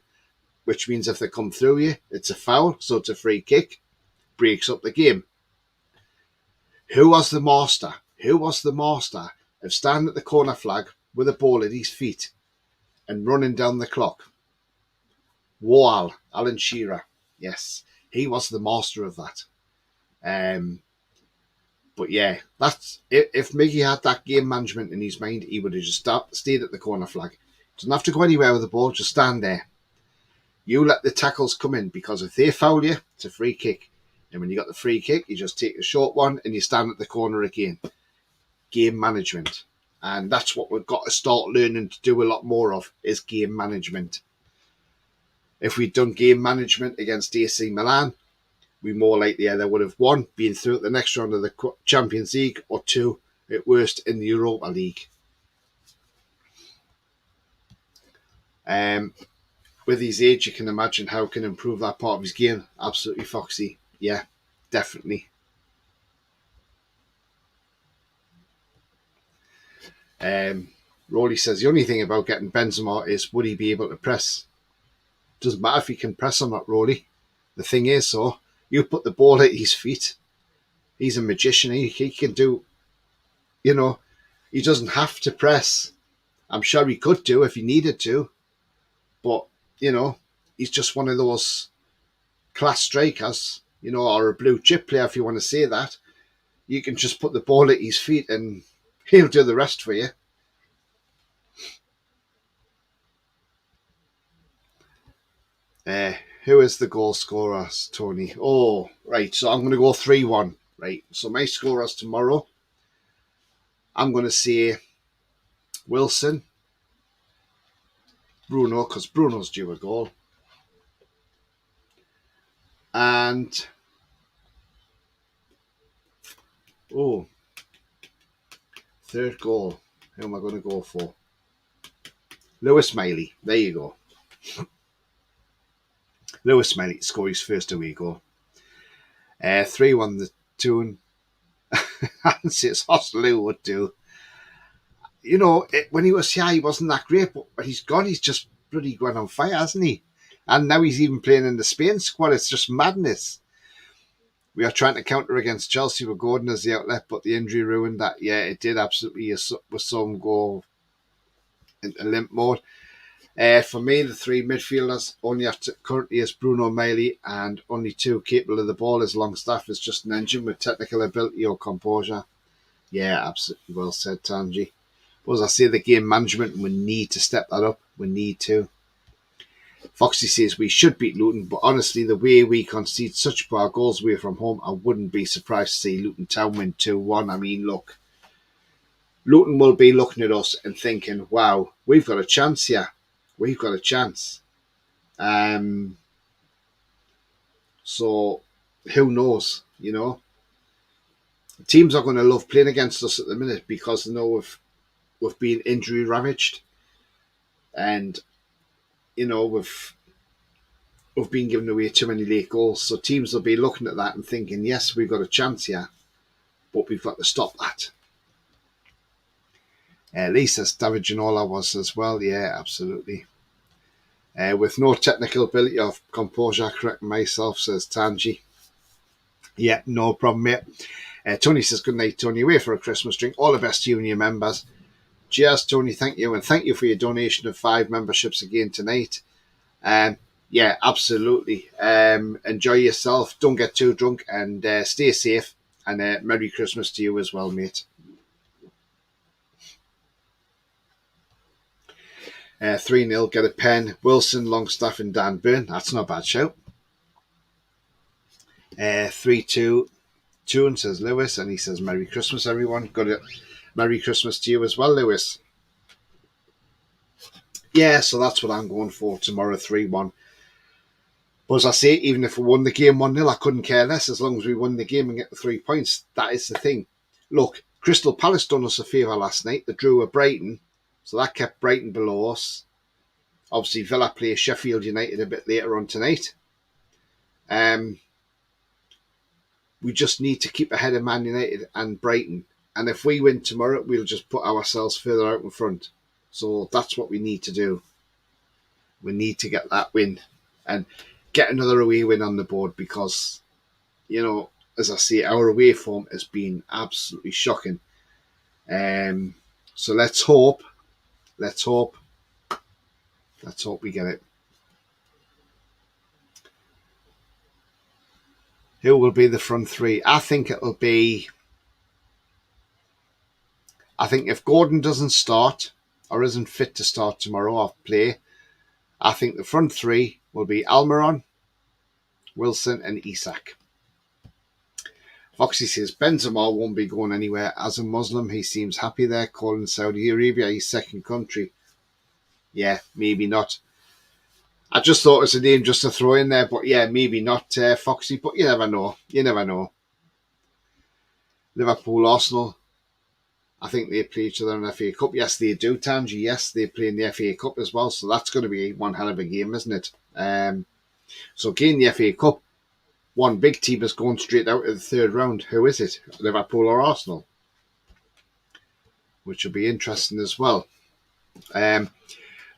which means if they come through you, it's a foul, so it's a free kick, breaks up the game. Who was the master? Who was the master of standing at the corner flag with a ball at his feet and running down the clock? Wall, Alan Shearer. Yes, he was the master of that. But yeah, that's if Miggy had that game management in his mind, he would have just stayed at the corner flag. Doesn't have to go anywhere with the ball, just stand there. You let the tackles come in, because if they foul you, it's a free kick. And when you got the free kick, you just take a short one and you stand at the corner again. Game management. And that's what we've got to start learning to do a lot more of, is game management. If we'd done game management against AC Milan, we more likely either would have, one, been through at the next round of the Champions League, or two, at worst, in the Europa League. With his age, you can imagine how he can improve that part of his game. Absolutely, Foxy. Yeah, definitely. Rolly says the only thing about getting Benzema is, would he be able to press? Doesn't matter if he can press or not, Rolly. The thing is, so you put the ball at his feet. He's a magician. He can do, he doesn't have to press. I'm sure he could do if he needed to. But, he's just one of those class strikers, or a blue chip player, if you want to say that. You can just put the ball at his feet and he'll do the rest for you. Who is the goal scorer, Tony? Oh, right. So I'm going to go 3-1. Right. So my scorers tomorrow, I'm going to say Wilson, Bruno, because Bruno's due a goal. And, third goal. Who am I going to go for? Lewis Miley. There you go. Lewis Miley score his first away goal. 3-1 the tune. And it's Hosteloo would do. When he was here, he wasn't that great, but he's gone. He's just bloody gone on fire, hasn't he? And now he's even playing in the Spain squad. It's just madness. We are trying to counter against Chelsea with Gordon as the outlet, but the injury ruined that. Yeah, it did absolutely. With some go into limp mode. For me, the three midfielders only have to, currently is Bruno Miley, and only two capable of the ball is Longstaff. Is just an engine with technical ability or composure. Yeah, absolutely well said, Tanji. But as I say, the game management, we need to step that up. We need to. Foxy says we should beat Luton, but honestly, the way we concede such poor goals away from home, I wouldn't be surprised to see Luton Town win 2-1. I mean, look, Luton will be looking at us and thinking, wow, we've got a chance here. We've got a chance. So, who knows, Teams are going to love playing against us at the minute because they know we've been injury ravaged. And, we've been giving away too many late goals. So teams will be looking at that and thinking, yes, we've got a chance here, but we've got to stop that. Lisa, David Ginola was as well. Yeah, absolutely. With no technical ability of composure, correct myself, says Tanji. Yeah, no problem, mate. Tony says, good night, Tony. Away for a Christmas drink. All the best to you and your members. Cheers, Tony. Thank you. And thank you for your donation of 5 memberships again tonight. Yeah, absolutely. Enjoy yourself. Don't get too drunk and stay safe. And Merry Christmas to you as well, mate. 3-0, get a pen. Wilson, Longstaff and Dan Byrne. That's not a bad shout. 3-2. Tune says Lewis, and he says Merry Christmas, everyone. Got it. Merry Christmas to you as well, Lewis. Yeah, so that's what I'm going for tomorrow, 3-1. But as I say, even if we won the game 1-0, I couldn't care less as long as we won the game and get the 3 points. That is the thing. Look, Crystal Palace done us a favour last night. They drew at Brighton, so that kept Brighton below us. Obviously, Villa play Sheffield United a bit later on tonight. We just need to keep ahead of Man United and Brighton. And if we win tomorrow, we'll just put ourselves further out in front. So that's what we need to do. We need to get that win and get another away win on the board because, you know, as I say, our away form has been absolutely shocking. So let's hope we get it. Who will be the front three? I think if Gordon doesn't start or isn't fit to start tomorrow off play, I think the front three will be Almiron, Wilson and Isak. Foxy says Benzema won't be going anywhere. As a Muslim, he seems happy there, calling Saudi Arabia his second country. Yeah, maybe not. I just thought it was a name just to throw in there, but yeah, maybe not, Foxy, but you never know. You never know. Liverpool, Arsenal, I think they play each other in the FA Cup. Yes, they do, Tangi. Yes, they play in the FA Cup as well, so that's going to be one hell of a game, isn't it? So again, the FA Cup, one big team is going straight out of the third round. Who is it? Liverpool or Arsenal? Which will be interesting as well.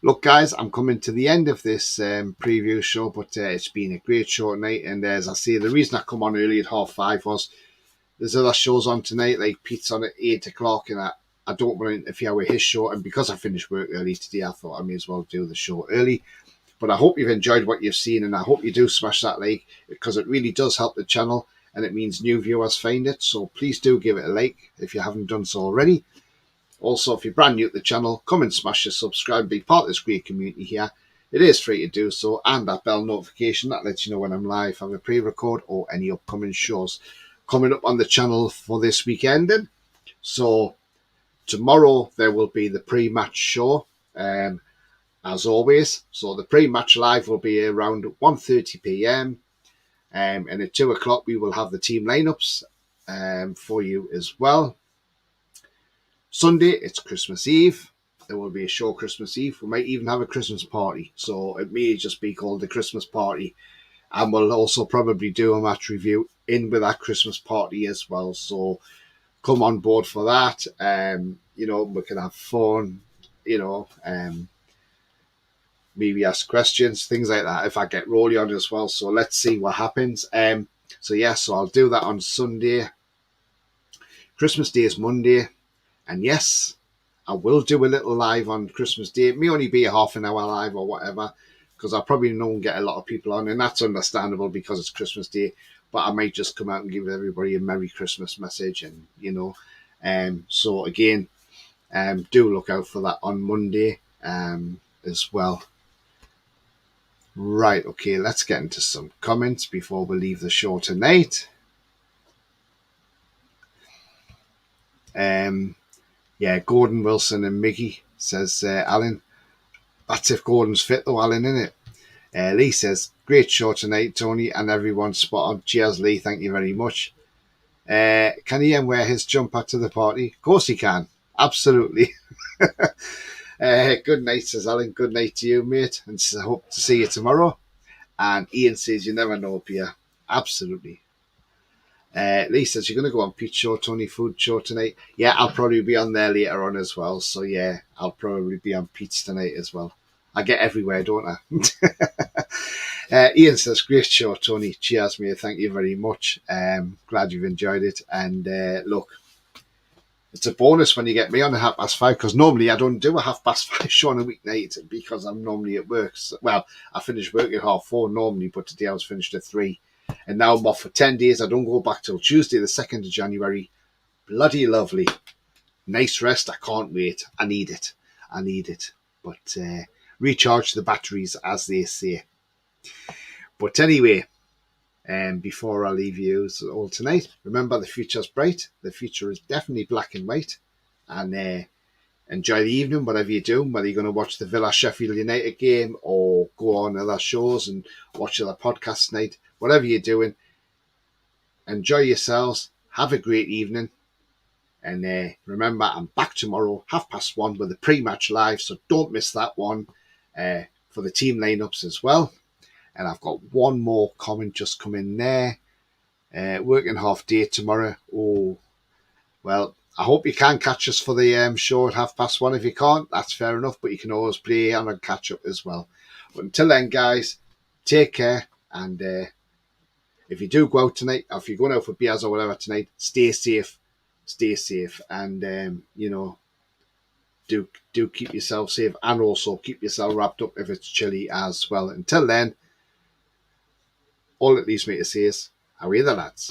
Look, guys, I'm coming to the end of this preview show, but it's been a great show tonight. And as I say, the reason I come on early at 5:30 was there's other shows on tonight, like Pete's on at 8 o'clock, and I don't want to interfere with his show. And because I finished work early today, I thought I may as well do the show early. But I hope you've enjoyed what you've seen, and I hope you do smash that like, because it really does help the channel, and it means new viewers find it. So please do give it a like if you haven't done so already. Also, if you're brand new to the channel, come and smash the subscribe, be part of this great community here. It is free to do so, and that bell notification that lets you know when I'm live, have a pre-record or any upcoming shows coming up on the channel for this weekend. So tomorrow there will be the pre-match show, as always. So the pre-match live will be around 1:30 p.m. And at 2 o'clock we will have the team lineups for you as well. Sunday, it's Christmas Eve. There will be a show Christmas Eve. We might even have a Christmas party. So it may just be called the Christmas party. And we'll also probably do a match review in with that Christmas party as well. So come on board for that. You know, we can have fun, you know, maybe ask questions, things like that if I get Rolly on as well. So let's see what happens. So I'll do that on Sunday. Christmas Day is Monday. And yes, I will do a little live on Christmas Day. It may only be a half an hour live or whatever, because I probably won't get a lot of people on, and that's understandable because it's Christmas Day. But I might just come out and give everybody a Merry Christmas message, and you know. So again, do look out for that on Monday as well. Right, okay, let's get into some comments before we leave the show tonight. Yeah, Gordon, Wilson and Miggy, says Alan. That's if Gordon's fit though, Alan, innit? Lee says, great show tonight, Tony, and everyone's spot on. Cheers, Lee, thank you very much. Can Ian wear his jumper to the party? Of course he can, absolutely. Good night, says Alan. Good night to you, mate, and I hope to see you tomorrow. And Ian says, you never know, Pierre. Absolutely. Lee says, you're going to go on Pete's show, Tony Food show tonight. Yeah, I'll probably be on there later on as well. So yeah, I'll probably be on Pete's tonight as well. I get everywhere, don't I? Ian says, great show, Tony. Cheers, mate. Thank you very much. Glad you've enjoyed it. And look, it's a bonus when you get me on a 5:30, because normally I don't do a 5:30 show on a weeknight because I'm normally at work. So, well, I finish work at 4:30 normally, but today I was finished at 3. And now I'm off for 10 days. I don't go back till Tuesday, the 2nd of January. Bloody lovely. Nice rest. I can't wait. I need it. But recharge the batteries, as they say. But anyway, before I leave you all tonight, remember the future's bright. The future is definitely black and white. And enjoy the evening, whatever you're doing, whether you're going to watch the Villa-Sheffield United game or go on other shows and watch other podcasts tonight, whatever you're doing, enjoy yourselves, have a great evening, and remember, I'm back tomorrow, 1:30 with the pre-match live, so don't miss that one for the team lineups as well. And I've got one more comment just come in there. Working half day tomorrow. Oh, well, I hope you can catch us for the show at 1:30. If you can't, that's fair enough, but you can always play on and catch up as well. But until then, guys, take care, and if you do go out tonight, or if you're going out for beers or whatever tonight, stay safe, and do keep yourself safe, and also keep yourself wrapped up if it's chilly as well. Until then, all it leaves me to say is, how are you, the lads?